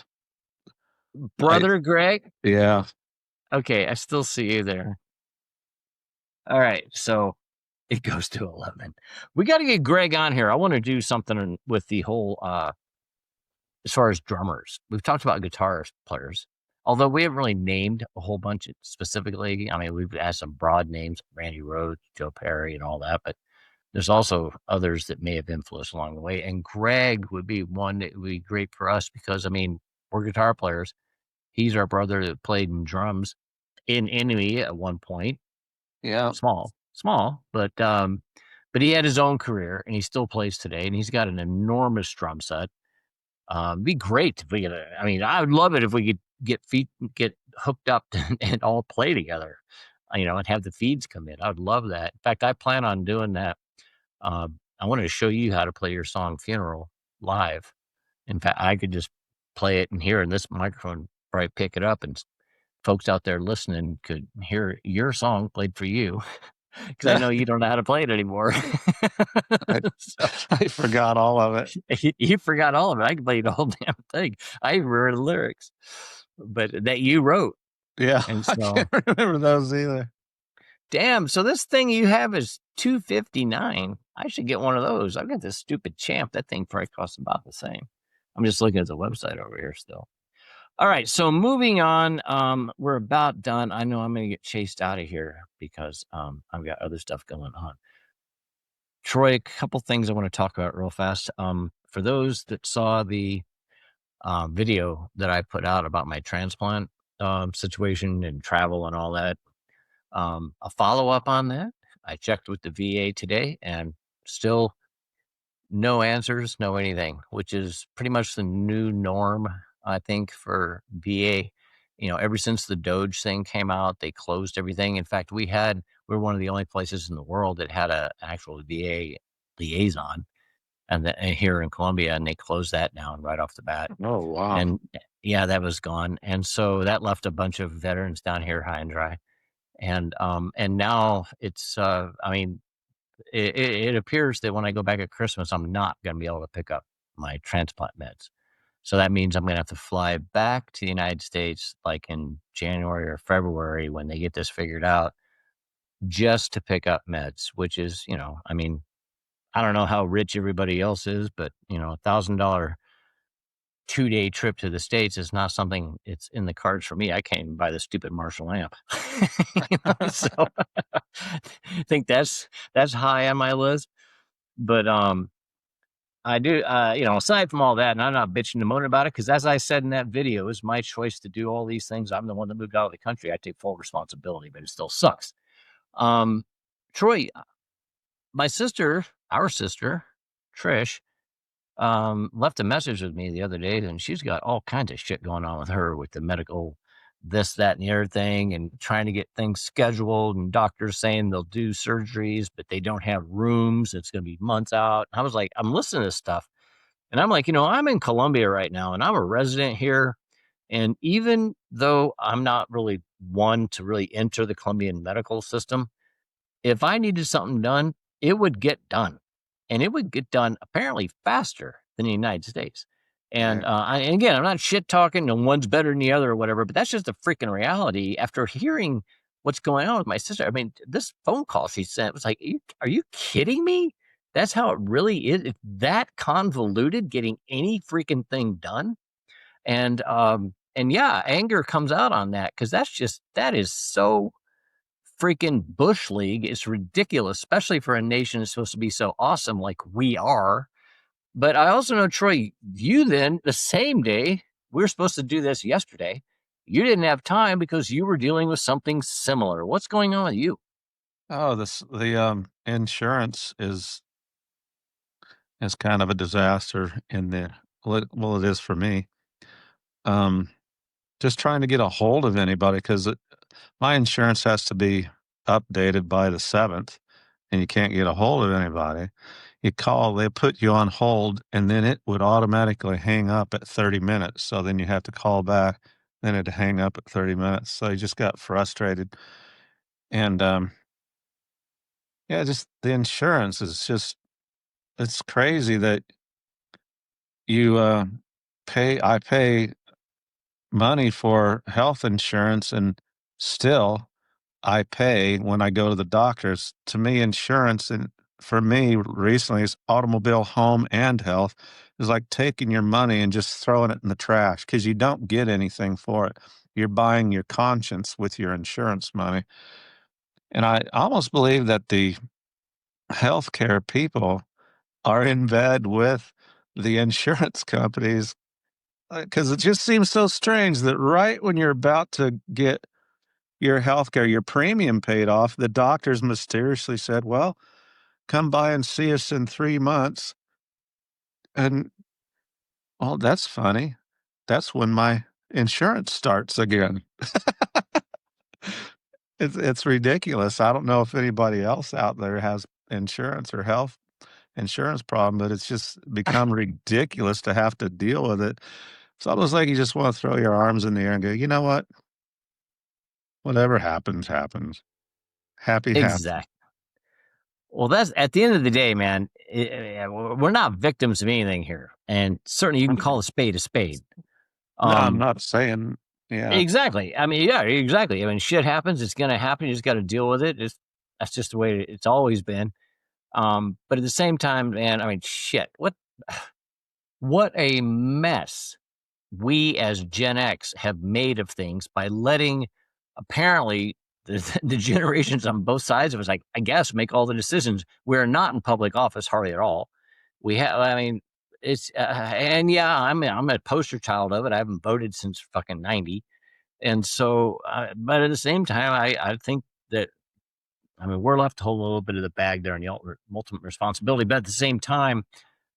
I brother Greg. yeah. Okay, I still see you there. All right, so it goes to 11. We got to get Greg on here. I want to do something with the whole as far as drummers. We've talked about guitar players, although we haven't really named a whole bunch specifically. I mean, we've had some broad names, Randy Rhoads, Joe Perry, and all that, but there's also others that may have influenced along the way. And Greg would be one that would be great for us because, I mean, we're guitar players. He's our brother that played in drums in Enemy at one point. Yeah. Small, but he had his own career and he still plays today, and he's got an enormous drum set. Be great if we could. I mean, I would love it if we could get hooked up and all play together, and have the feeds come in. I would love that. In fact, I plan on doing that. I wanted to show you how to play your song "Funeral" live. In fact, I could just play it in here, and this microphone probably pick it up, and folks out there listening could hear your song played for you. Because I know you don't know how to play it anymore. I, So, I forgot all of it. you forgot all of it. I can play the whole damn thing. I even remember the lyrics, but that you wrote. Yeah, And I so, can't remember those either. damn. So this thing you have is $259. I should get one of those. I've got this stupid Champ. That thing probably costs about the same. I'm just looking at the website over here still. All right, so moving on, we're about done. I know I'm going to get chased out of here because I've got other stuff going on. Troy, a couple things I want to talk about real fast. For those that saw the video that I put out about my transplant situation and travel and all that, a follow up on that. I checked with the VA today and still no answers, no anything, which is pretty much the new norm, I think, for VA. Ever since the Doge thing came out, they closed everything. In fact, we're one of the only places in the world that had an actual VA liaison, and here in Colombia, and they closed that down right off the bat. Oh wow. And yeah, that was gone. And so that left a bunch of veterans down here high and dry. And now it's I mean, it appears that when I go back at Christmas, I'm not going to be able to pick up my transplant meds. So that means I'm going to have to fly back to the United States like in January or February when they get this figured out, just to pick up meds, which is, I mean, I don't know how rich everybody else is, but $1,000 2-day trip to the States is not something it's in the cards for me. I can't even buy the stupid Marshall amp. So I think that's high on my list. But I do aside from all that, and I'm not bitching and moaning about it, because as I said in that video, it was my choice to do all these things. I'm the one that moved out of the country. I take full responsibility, but it still sucks. Troy, our sister, Trish, left a message with me the other day, and she's got all kinds of shit going on with her with the medical, this, that, and the other thing, and trying to get things scheduled, and doctors saying they'll do surgeries, but they don't have rooms. It's going to be months out. I was like, I'm listening to this stuff, and I'm like, I'm in Colombia right now, and I'm a resident here. And even though I'm not really one to really enter the Colombian medical system, if I needed something done, it would get done, and it would get done apparently faster than the United States. And and again, I'm not shit talking, and one's better than the other or whatever, but that's just a freaking reality. After hearing what's going on with my sister, I mean, this phone call she sent was like, "Are you kidding me? That's how it really is. It's that convoluted getting any freaking thing done." And yeah, anger comes out on that, because that is so freaking bush league. Is ridiculous, especially for a nation that's supposed to be so awesome like we are. But I also know, Troy, you then the same day, we were supposed to do this yesterday, you didn't have time because you were dealing with something similar. What's going on with you? Oh, the insurance is kind of a disaster in the well, it is for me. Um, just trying to get a hold of anybody because my insurance has to be updated by the 7th, and you can't get a hold of anybody. You call, they put you on hold, and then it would automatically hang up at 30 minutes. So then you have to call back, then it'd hang up at 30 minutes. So you just got frustrated. And yeah, just the insurance is just, it's crazy that you I pay money for health insurance and still I pay when I go to the doctors. To me, insurance and for me recently is automobile, home, and health is like taking your money and just throwing it in the trash because you don't get anything for it. You're buying your conscience with your insurance money. And I almost believe that the healthcare people are in bed with the insurance companies because it just seems so strange that right when you're about to get your healthcare, your premium paid off, the doctors mysteriously said, "Well, come by and see us in 3 months." And, "Oh, that's funny. That's when my insurance starts again." It's ridiculous. I don't know if anybody else out there has insurance or health insurance problem, but it's just become ridiculous to have to deal with it. It's almost like you just wanna throw your arms in the air and go, "You know what? Whatever happens, happens. Happy, happy." Exactly. Well, that's at the end of the day, man. We're not victims of anything here, and certainly you can call a spade a spade. No, I'm Um, not saying yeah. exactly. I mean, yeah, exactly. I mean, shit happens. It's going to happen. You just got to deal with it. That's just the way it's always been. But at the same time, man, I mean, shit. What a mess we as Gen X have made of things by letting apparently the generations on both sides of us, like I guess, make all the decisions. We're not in public office hardly at all. We have, I mean, it's and yeah, I'm a poster child of it. I haven't voted since fucking '90, and so, but at the same time, I think that I mean we're left to hold a little bit of the bag there and the ultimate responsibility. But at the same time,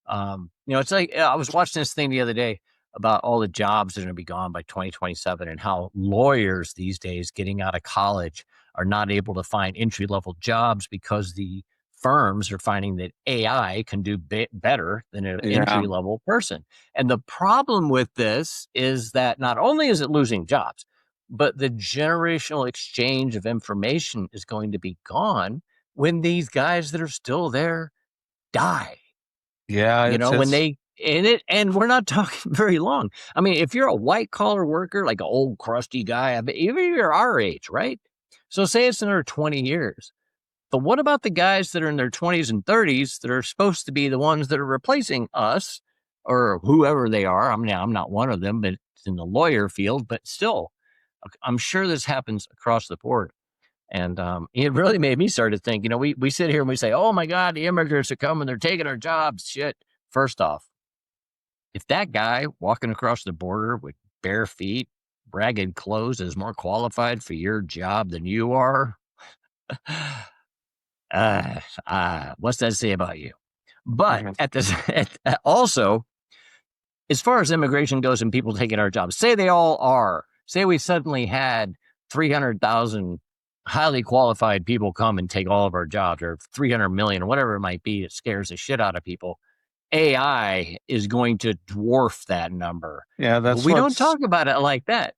it's like I was watching this thing the other day about all the jobs that are going to be gone by 2027 and how lawyers these days getting out of college are not able to find entry level jobs because the firms are finding that AI can do better than an Yeah. entry level person. And the problem with this is that not only is it losing jobs, but the generational exchange of information is going to be gone when these guys that are still there die. Yeah, When it's they in it and we're not talking very long. I mean, if you're a white collar worker, like an old crusty guy, I bet even if you're our age, right? So say it's another 20 years. But what about the guys that are in their 20s and 30s that are supposed to be the ones that are replacing us or whoever they are? I mean, I'm not one of them, but it's in the lawyer field, but still, I'm sure this happens across the board. And it really made me start to think, we sit here and we say, oh my God, the immigrants are coming, they're taking our jobs. Shit. First off, if that guy walking across the border with bare feet, ragged clothes is more qualified for your job than you are, what's that say about you? But mhm. at this, also, as far as immigration goes and people taking our jobs, say they all are, say we suddenly had 300,000 highly qualified people come and take all of our jobs or 300 million or whatever it might be, it scares the shit out of people. AI is going to dwarf that number. Yeah, But we don't talk about it like that.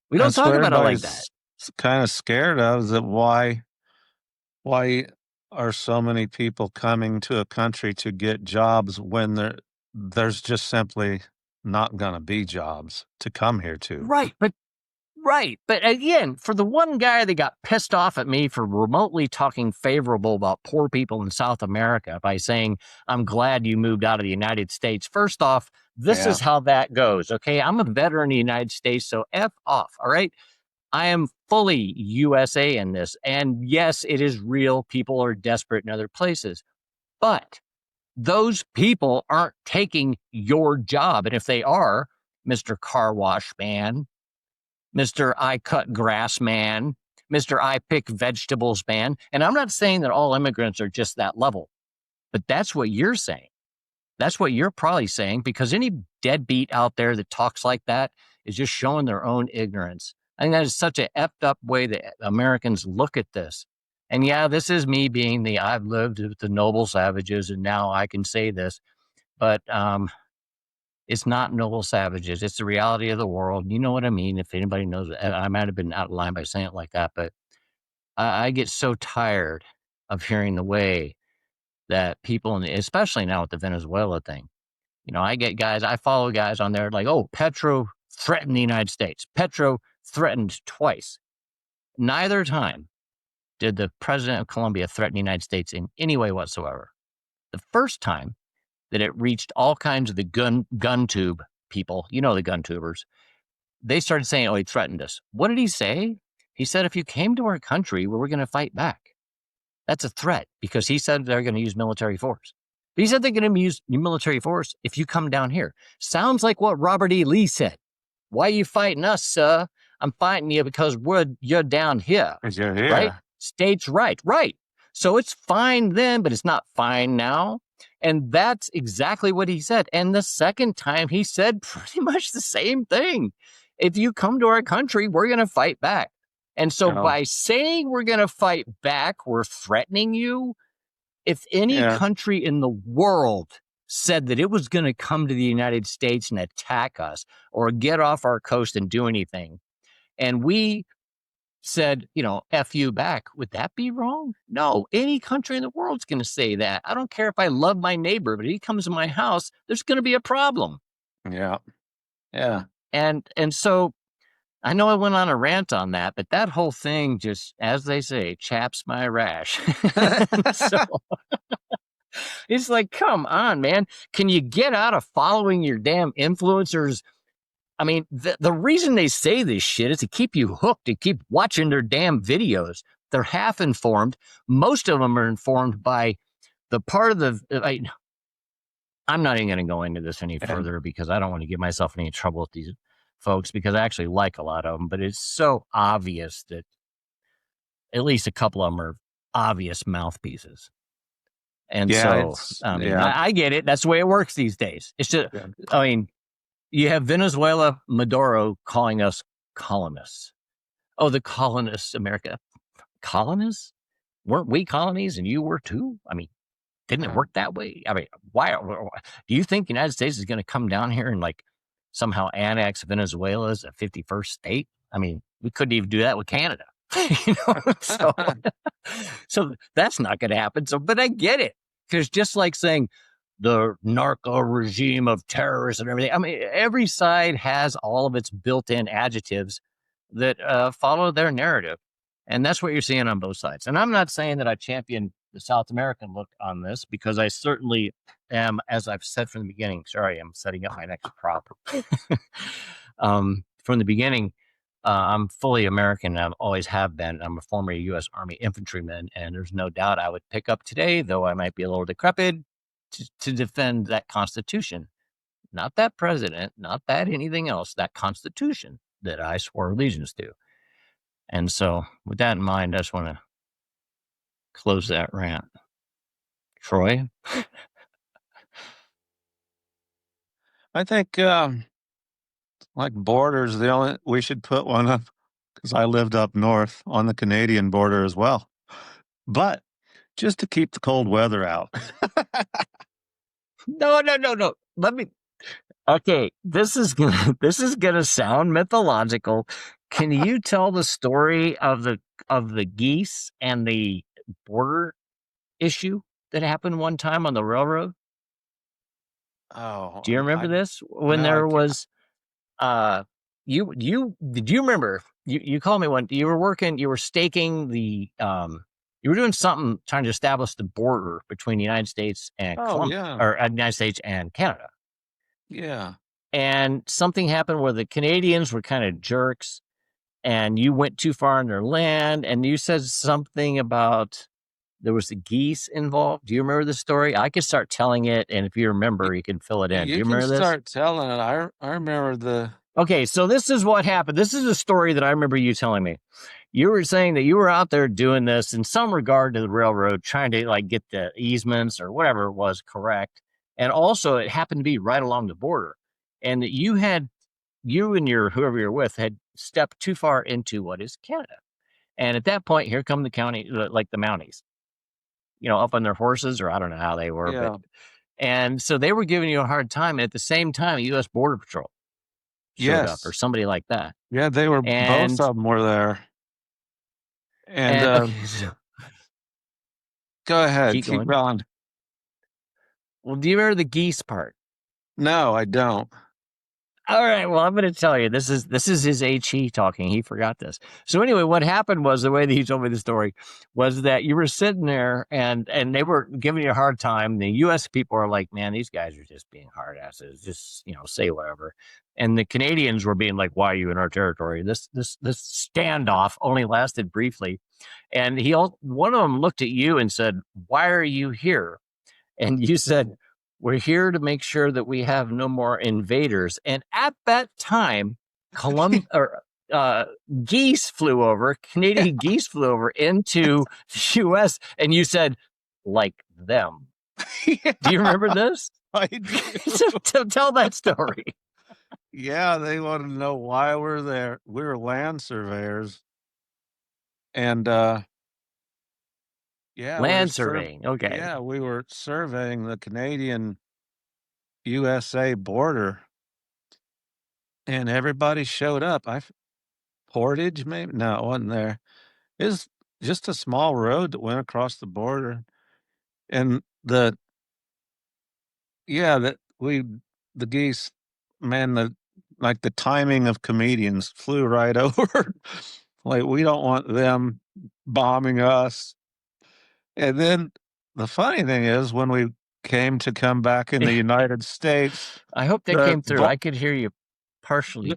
We don't that's talk what about it like that. everybody's kinda scared of, is that why are so many people coming to a country to get jobs when there's just simply not gonna be jobs to come here to? Right. But again, for the one guy that got pissed off at me for remotely talking favorable about poor people in South America by saying, I'm glad you moved out of the United States. First off, this Yeah. is how that goes. Okay. I'm a veteran of the United States. So F off. All right. I am fully USA in this. And yes, it is real. People are desperate in other places, but those people aren't taking your job. And if they are, Mr. Car Wash Man, Mr. I Cut Grass Man, Mr. I pick vegetables ban. And I'm not saying that all immigrants are just that level, but that's what you're saying. That's what you're probably saying, because any deadbeat out there that talks like that is just showing their own ignorance. I think that is such an effed up way that Americans look at this. And yeah, this is me being I've lived with the noble savages and now I can say this, but it's not noble savages. It's the reality of the world. You know what I mean? If anybody knows, I might have been out of line by saying it like that, but I get so tired of hearing the way that people, especially now with the Venezuela thing, I follow guys on there like, oh, Petro threatened the United States. Petro threatened twice. Neither time did the president of Colombia threaten the United States in any way whatsoever. The first time that it reached all kinds of the gun tube people, the gun tubers, they started saying, oh, he threatened us. What did he say? He said, if you came to our country, we were going to fight back. That's a threat, because he said they're going to use military force. But he said they're going to use military force if you come down here. Sounds like what Robert E. Lee said. Why are you fighting us, sir? I'm fighting you because you're down here. Because you're here. Right? States' right. Right. So it's fine then, but it's not fine now. And that's exactly what he said. And the second time he said pretty much the same thing. If you come to our country, we're going to fight back. And so by saying we're going to fight back, we're threatening you. If any country in the world said that it was going to come to the United States and attack us or get off our coast and do anything, and we said, F you back, would that be wrong? No, any country in the world's going to say that. I don't care if I love my neighbor, but if he comes to my house, there's going to be a problem. Yeah. Yeah. And so I know I went on a rant on that, but that whole thing just, as they say, chaps my rash. So it's like, come on, man. Can you get out of following your damn influencers? I mean, the reason they say this shit is to keep you hooked, to keep watching their damn videos. They're half informed. Most of them are informed by the part of the... I'm not even going to go into this any further because I don't want to get myself in any trouble with these folks, because I actually like a lot of them, but it's so obvious that at least a couple of them are obvious mouthpieces. And I get it. That's the way it works these days. It's just, you have Venezuela, Maduro calling us colonists. Oh, the colonists, America. Colonists? Weren't we colonies and you were too? I mean, didn't it work that way? I mean, why do you think the United States is going to come down here and somehow annex Venezuela as a 51st state? I mean, we couldn't even do that with Canada. So that's not going to happen. But I get it. Because just like saying the narco regime of terrorists and everything, I mean, every side has all of its built-in adjectives that follow their narrative. And that's what you're seeing on both sides. And I'm not saying that I champion the South American look on this, because I certainly am, as I've said from the beginning. Sorry, I'm setting up my next prop. From the beginning, I'm fully American. I always have been. I'm a former U.S. Army infantryman, and there's no doubt I would pick up today, though I might be a little decrepit, to defend that Constitution. Not that president, not that anything else, that Constitution that I swore allegiance to. And so with that in mind, I just want to close that rant. Troy? I think borders, we should put one up, because I lived up north on the Canadian border as well. But just to keep the cold weather out. No. Let me... Okay, this is gonna sound mythological. Can you tell the story of the geese and the border issue that happened one time on the railroad? Oh, do you remember this? When there was, did you remember? You called me one. You were staking the, you were doing something trying to establish the border between the United States and United States and Canada. Yeah. And something happened where the Canadians were kind of jerks, and you went too far on their land, and you said something about there was the geese involved. Do you remember the story? I could start telling it, and if you remember, you can fill it in. Do you remember this? Start telling it. I remember the... Okay, so this is what happened. This is a story that I remember you telling me. you were saying that you were out there doing this in some regard to the railroad, trying to like get the easements or whatever it was correct. And also it happened to be right along the border. And that you and your whoever you're with had stepped too far into what is Canada. And at that point, here come the county, like the Mounties, up on their horses, or I don't know how they were, but Yeah. and so they were giving you a hard time. And at the same time, U.S. Border Patrol showed up, or Yes. somebody like that. Yeah, they were both And of them were there. And okay, so go ahead, keep keep going. going. Well, do you remember the geese part? No, I don't. All right. Well, I'm going to tell you. This is his HE talking. He forgot this. So anyway, what happened was the way that he told me the story was that you were sitting there and they were giving you a hard time. The U.S. people are like, man, these guys are just being hard asses. Just say whatever. And the Canadians were being like, why are you in our territory? This standoff only lasted briefly, and one of them looked at you and said, why are you here? And you said, we're here to make sure that we have no more invaders. And at that time, geese flew over, Canadian geese flew over into the U.S. And you said, like them. Yeah, Do you remember this? I do. So tell that story. Yeah, they wanted to know why we're there. We were land surveyors. And yeah, Land surveying. Okay. yeah, we were surveying the Canadian USA border, and everybody showed up. Portage, maybe? No, it wasn't there. It was just a small road that went across the border. And the geese, man, the timing of comedians flew right over. Like, we don't want them bombing us. And then the funny thing is, when we come back in the United States, I hope that the came through. I could hear you partially.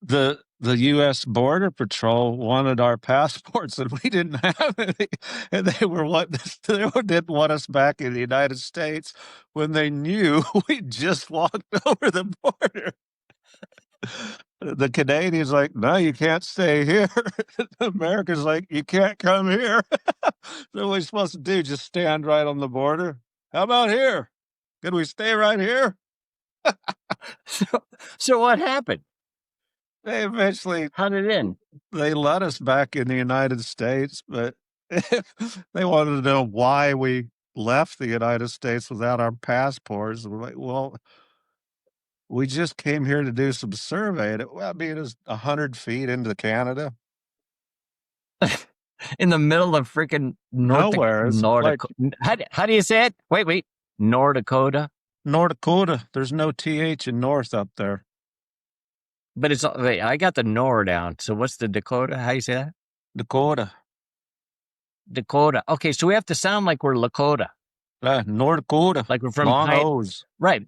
the U.S. Border Patrol wanted our passports, and we didn't have any, and they didn't want us back in the United States when they knew we just walked over the border. The Canadians like, no, you can't stay here. America's like, you can't come here. So what are we supposed to do? Just stand right on the border? How about here? Can we stay right here? So what happened? They eventually How did it end? they let us back in the United States, but they wanted to know why we left the United States without our passports. We're like, well, we just came here to do some surveying. I mean, it's 100 feet into Canada. In the middle of freaking Nowhere. It's North like Dakota. How do you say it? Wait. North Dakota. North Dakota. There's no TH in North up there. But wait, I got the Nor down. So what's the Dakota? How you say that? Dakota. Dakota. Okay, so we have to sound like we're Lakota. North Dakota. Like we're from Long O's. Right.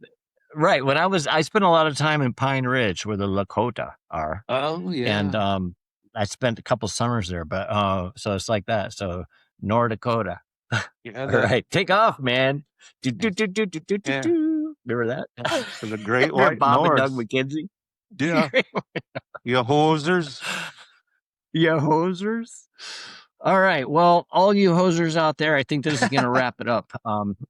When I spent a lot of time in Pine Ridge where the Lakota are. Oh, yeah. And I spent a couple summers there, but so it's like that. So North Dakota. Yeah, All right, take off, man. Do. Yeah. Remember that? For the Great Remember White Bob North. and Doug McKenzie? Yeah. You hosers. You hosers. All right. Well, all you hosers out there, I think this is going to wrap it up.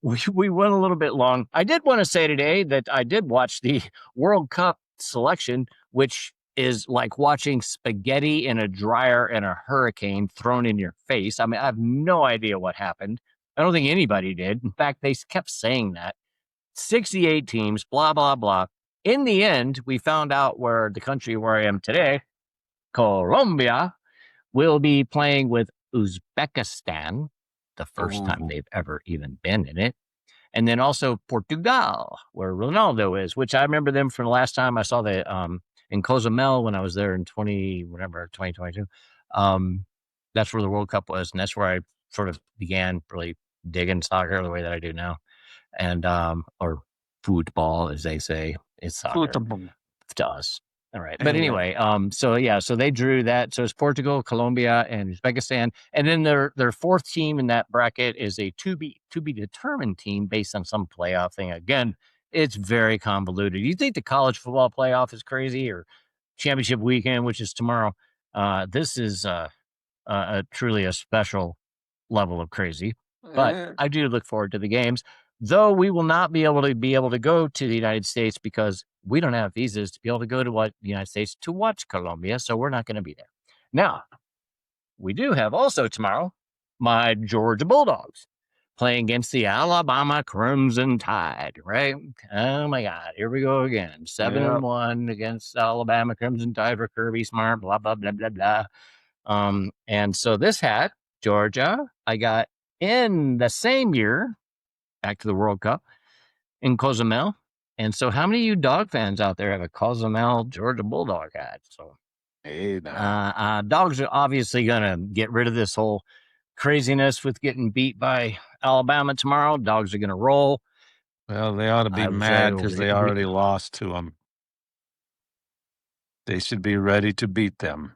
We went a little bit long. I did want to say today that I did watch the World Cup selection, which is like watching spaghetti in a dryer and a hurricane thrown in your face. I mean, I have no idea what happened. I don't think anybody did. In fact, they kept saying that. 68 teams, blah, blah, blah. In the end, we found out where the country where I am today, Colombia, will be playing with Uzbekistan, the first time they've ever even been in it. And then also Portugal, where Ronaldo is, which I remember them from the last time I saw the in Cozumel when I was there in 2022. That's where the World Cup was, and that's where I sort of began really digging soccer the way that I do now. And or football, as they say, it's soccer to us. All right. But anyway, so they drew that. So it's Portugal, Colombia, and Uzbekistan. And then their fourth team in that bracket is a to be determined team based on some playoff thing. Again, it's very convoluted. You think the college football playoff is crazy, or championship weekend, which is tomorrow? This is truly a special level of crazy. But I do look forward to the games, though we will not be able to go to the United States because we don't have visas to be able to go to the United States to watch Colombia. So we're not going to be there. Now, we do have also tomorrow my Georgia Bulldogs playing against the Alabama Crimson Tide, right? Oh my God, here we go again. 7-1 against Alabama Crimson Tide for Kirby Smart, blah, blah, blah, blah, blah. And so this hat, Georgia, I got in the same year, back to the World Cup, in Cozumel. And so how many of you dog fans out there have a Cozumel Georgia Bulldog hat? So dogs are obviously going to get rid of this whole craziness with getting beat by Alabama tomorrow. Dogs are going to roll. Well, they ought to be mad because they already lost to them. They should be ready to beat them.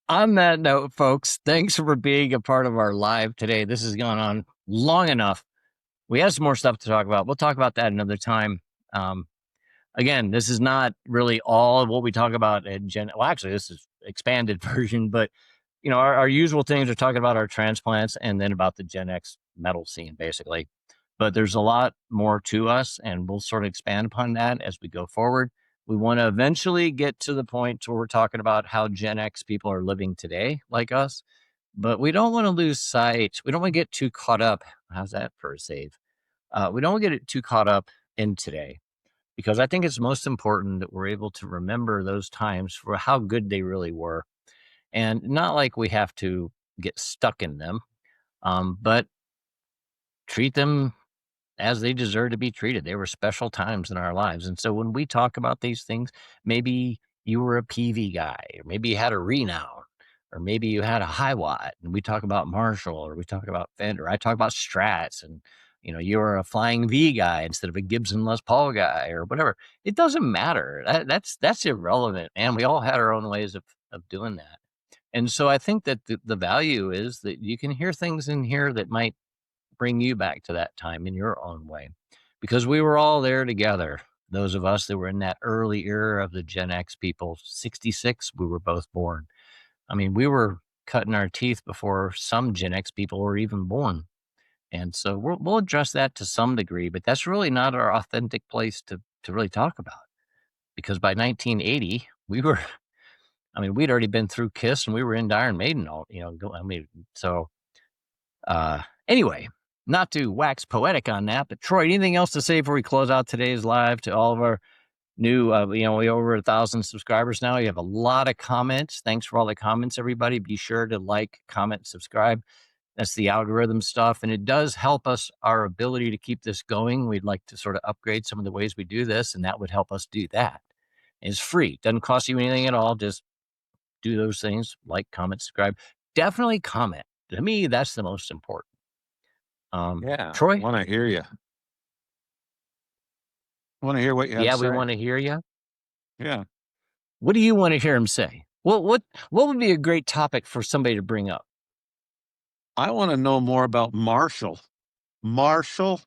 On that note, folks, thanks for being a part of our live today. This has gone on long enough. We have some more stuff to talk about. We'll talk about that another time. Again, this is not really all of what we talk about at well, actually, this is expanded version, but you know, our usual things are talking about our transplants and then about the Gen X metal scene, basically. But there's a lot more to us, and we'll sort of expand upon that as we go forward. We want to eventually get to the point where we're talking about how Gen X people are living today, like us. But we don't want to lose sight. We don't want to get too caught up. How's that for a save? We don't want to get too caught up in today, because I think it's most important that we're able to remember those times for how good they really were. And not like we have to get stuck in them, but treat them as they deserve to be treated. They were special times in our lives. And so when we talk about these things, maybe you were a PV guy, or maybe you had a Renown, or maybe you had a High Watt, and we talk about Marshall, or we talk about Fender. I talk about Strats, and you know, you were a Flying V guy instead of a Gibson Les Paul guy, or whatever. It doesn't matter. That's irrelevant, man. We all had our own ways of doing that. And so I think that the value is that you can hear things in here that might bring you back to that time in your own way, because we were all there together. Those of us that were in that early era of the Gen X people, 66, we were both born. I mean, we were cutting our teeth before some Gen X people were even born. And so we'll address that to some degree, but that's really not our authentic place to really talk about, because by 1980, we'd already been through Kiss and we were into Iron Maiden anyway, not to wax poetic on that, but Troy, anything else to say before we close out today's live to all of our new, we over 1,000 subscribers now. You have a lot of comments. Thanks for all the comments, everybody. Be sure to like, comment, subscribe. That's the algorithm stuff. And it does help us, our ability to keep this going. We'd like to sort of upgrade some of the ways we do this, and that would help us do that. It's free. Doesn't cost you anything at all. Just do those things, like, comment, subscribe. Definitely comment. To me, that's the most important. Troy? I want to hear you. I want to hear what you have to say. Yeah, we want to hear you. Yeah. What do you want to hear him say? What would be a great topic for somebody to bring up? I want to know more about Marshall. Marshall.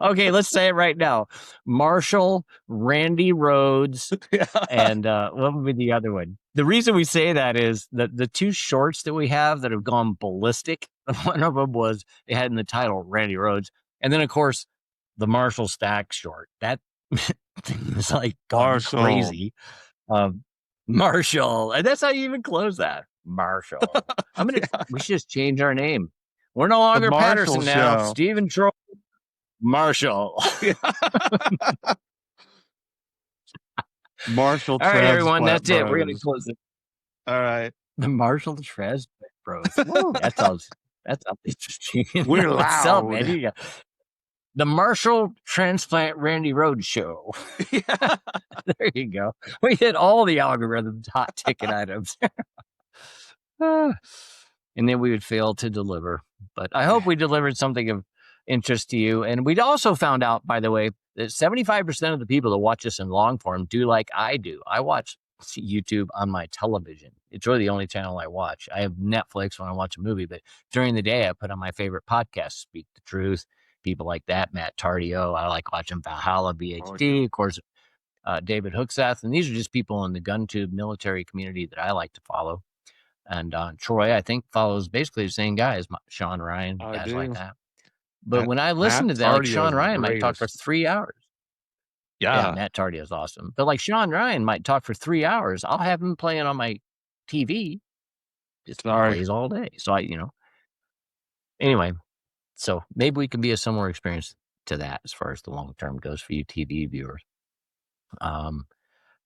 Okay, let's say it right now. Marshall, Randy Rhoads, and what would be the other one? The reason we say that is that the two shorts that we have that have gone ballistic, one of them was, it had in the title Randy Rhoads. And then, of course, the Marshall Stack short. That thing was like gone crazy. Marshall. And that's how you even close that. Marshall. We should just change our name. We're no longer Patterson now. Stephen Troy. Marshall. Marshall. All right, everyone. That's it. We're going to close it. All right. The Marshall Transplant Bros. That's interesting. We're loud. Man. The Marshall Transplant Randy Rhoads Show. Yeah. There you go. We hit all the algorithms, hot ticket items. And then we would fail to deliver. But I hope we delivered something of interest to you. And we'd also found out, by the way, that 75% of the people that watch us in long form do like I do. I watch YouTube on my television. It's really the only channel I watch. I have Netflix when I watch a movie, but during the day I put on my favorite podcasts, Speak the Truth, people like that, Matt Tardio. I like watching Valhalla BHD, of course, David Hooksath, and these are just people in the GunTube military community that I like to follow. And Troy, I think, follows basically the same guys, Sean Ryan, I guys like do. that. But when I listen Matt to that, like Tardio Sean is the Ryan might talk for greatest. 3 hours. Yeah, Matt Tardio is awesome. But like Sean Ryan might talk for 3 hours. I'll have him playing on my TV. Just plays all day. So anyway, so maybe we can be a similar experience to that as far as the long term goes for you TV viewers.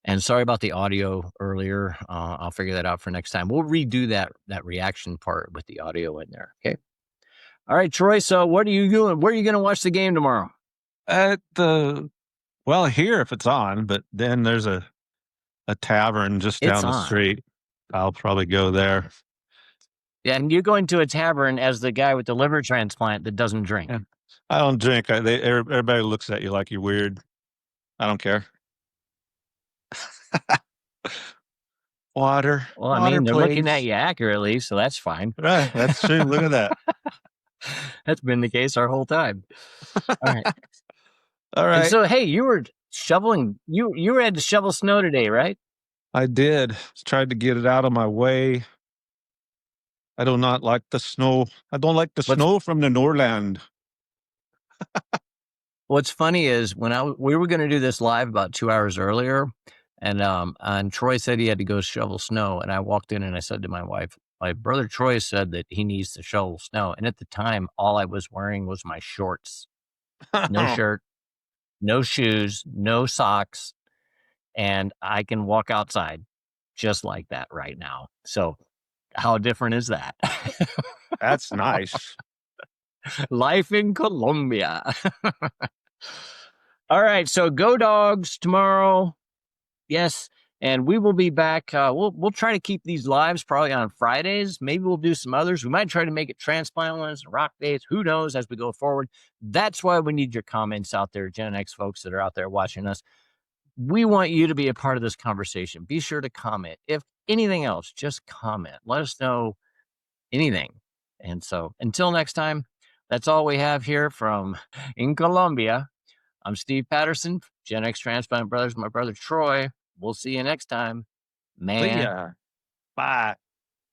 And sorry about the audio earlier. I'll figure that out for next time. We'll redo that reaction part with the audio in there. Okay. All right, Troy. So what are you doing? Where are you going to watch the game tomorrow? Here if it's on, but then there's a tavern just down the street. I'll probably go there. Yeah, and you're going to a tavern as the guy with the liver transplant that doesn't drink. Yeah. I don't drink. Everybody looks at you like you're weird. I don't care. Water. Well, I Water, mean, they're looking at please. you accurately, so that's fine. Right, that's true. Look at that. That's been the case our whole time. All right. All right. And so, hey, you were shoveling. You had to shovel snow today, right? I did. Tried to get it out of my way. I do not like the snow. I don't like the snow from the Norland. What's funny is when we were going to do this live about 2 hours earlier, and Troy said he had to go shovel snow, and I walked in and I said to my wife, my brother Troy said that he needs to shovel snow, and at the time, all I was wearing was my shorts, no shirt, no shoes, no socks, and I can walk outside just like that right now. So how different is that? That's nice. Life in Colombia. All right, so go Dogs tomorrow. Yes, and we will be back. We'll try to keep these lives probably on Fridays. Maybe we'll do some others. We might try to make it transplant ones and rock days. Who knows as we go forward. That's why we need your comments out there, Gen X folks that are out there watching us. We want you to be a part of this conversation. Be sure to comment. If anything else, just comment. Let us know anything. And so until next time, that's all we have here from in Colombia. I'm Steve Patterson, Gen X Transplant Brothers, my brother Troy. We'll see you next time, man. See ya. Bye.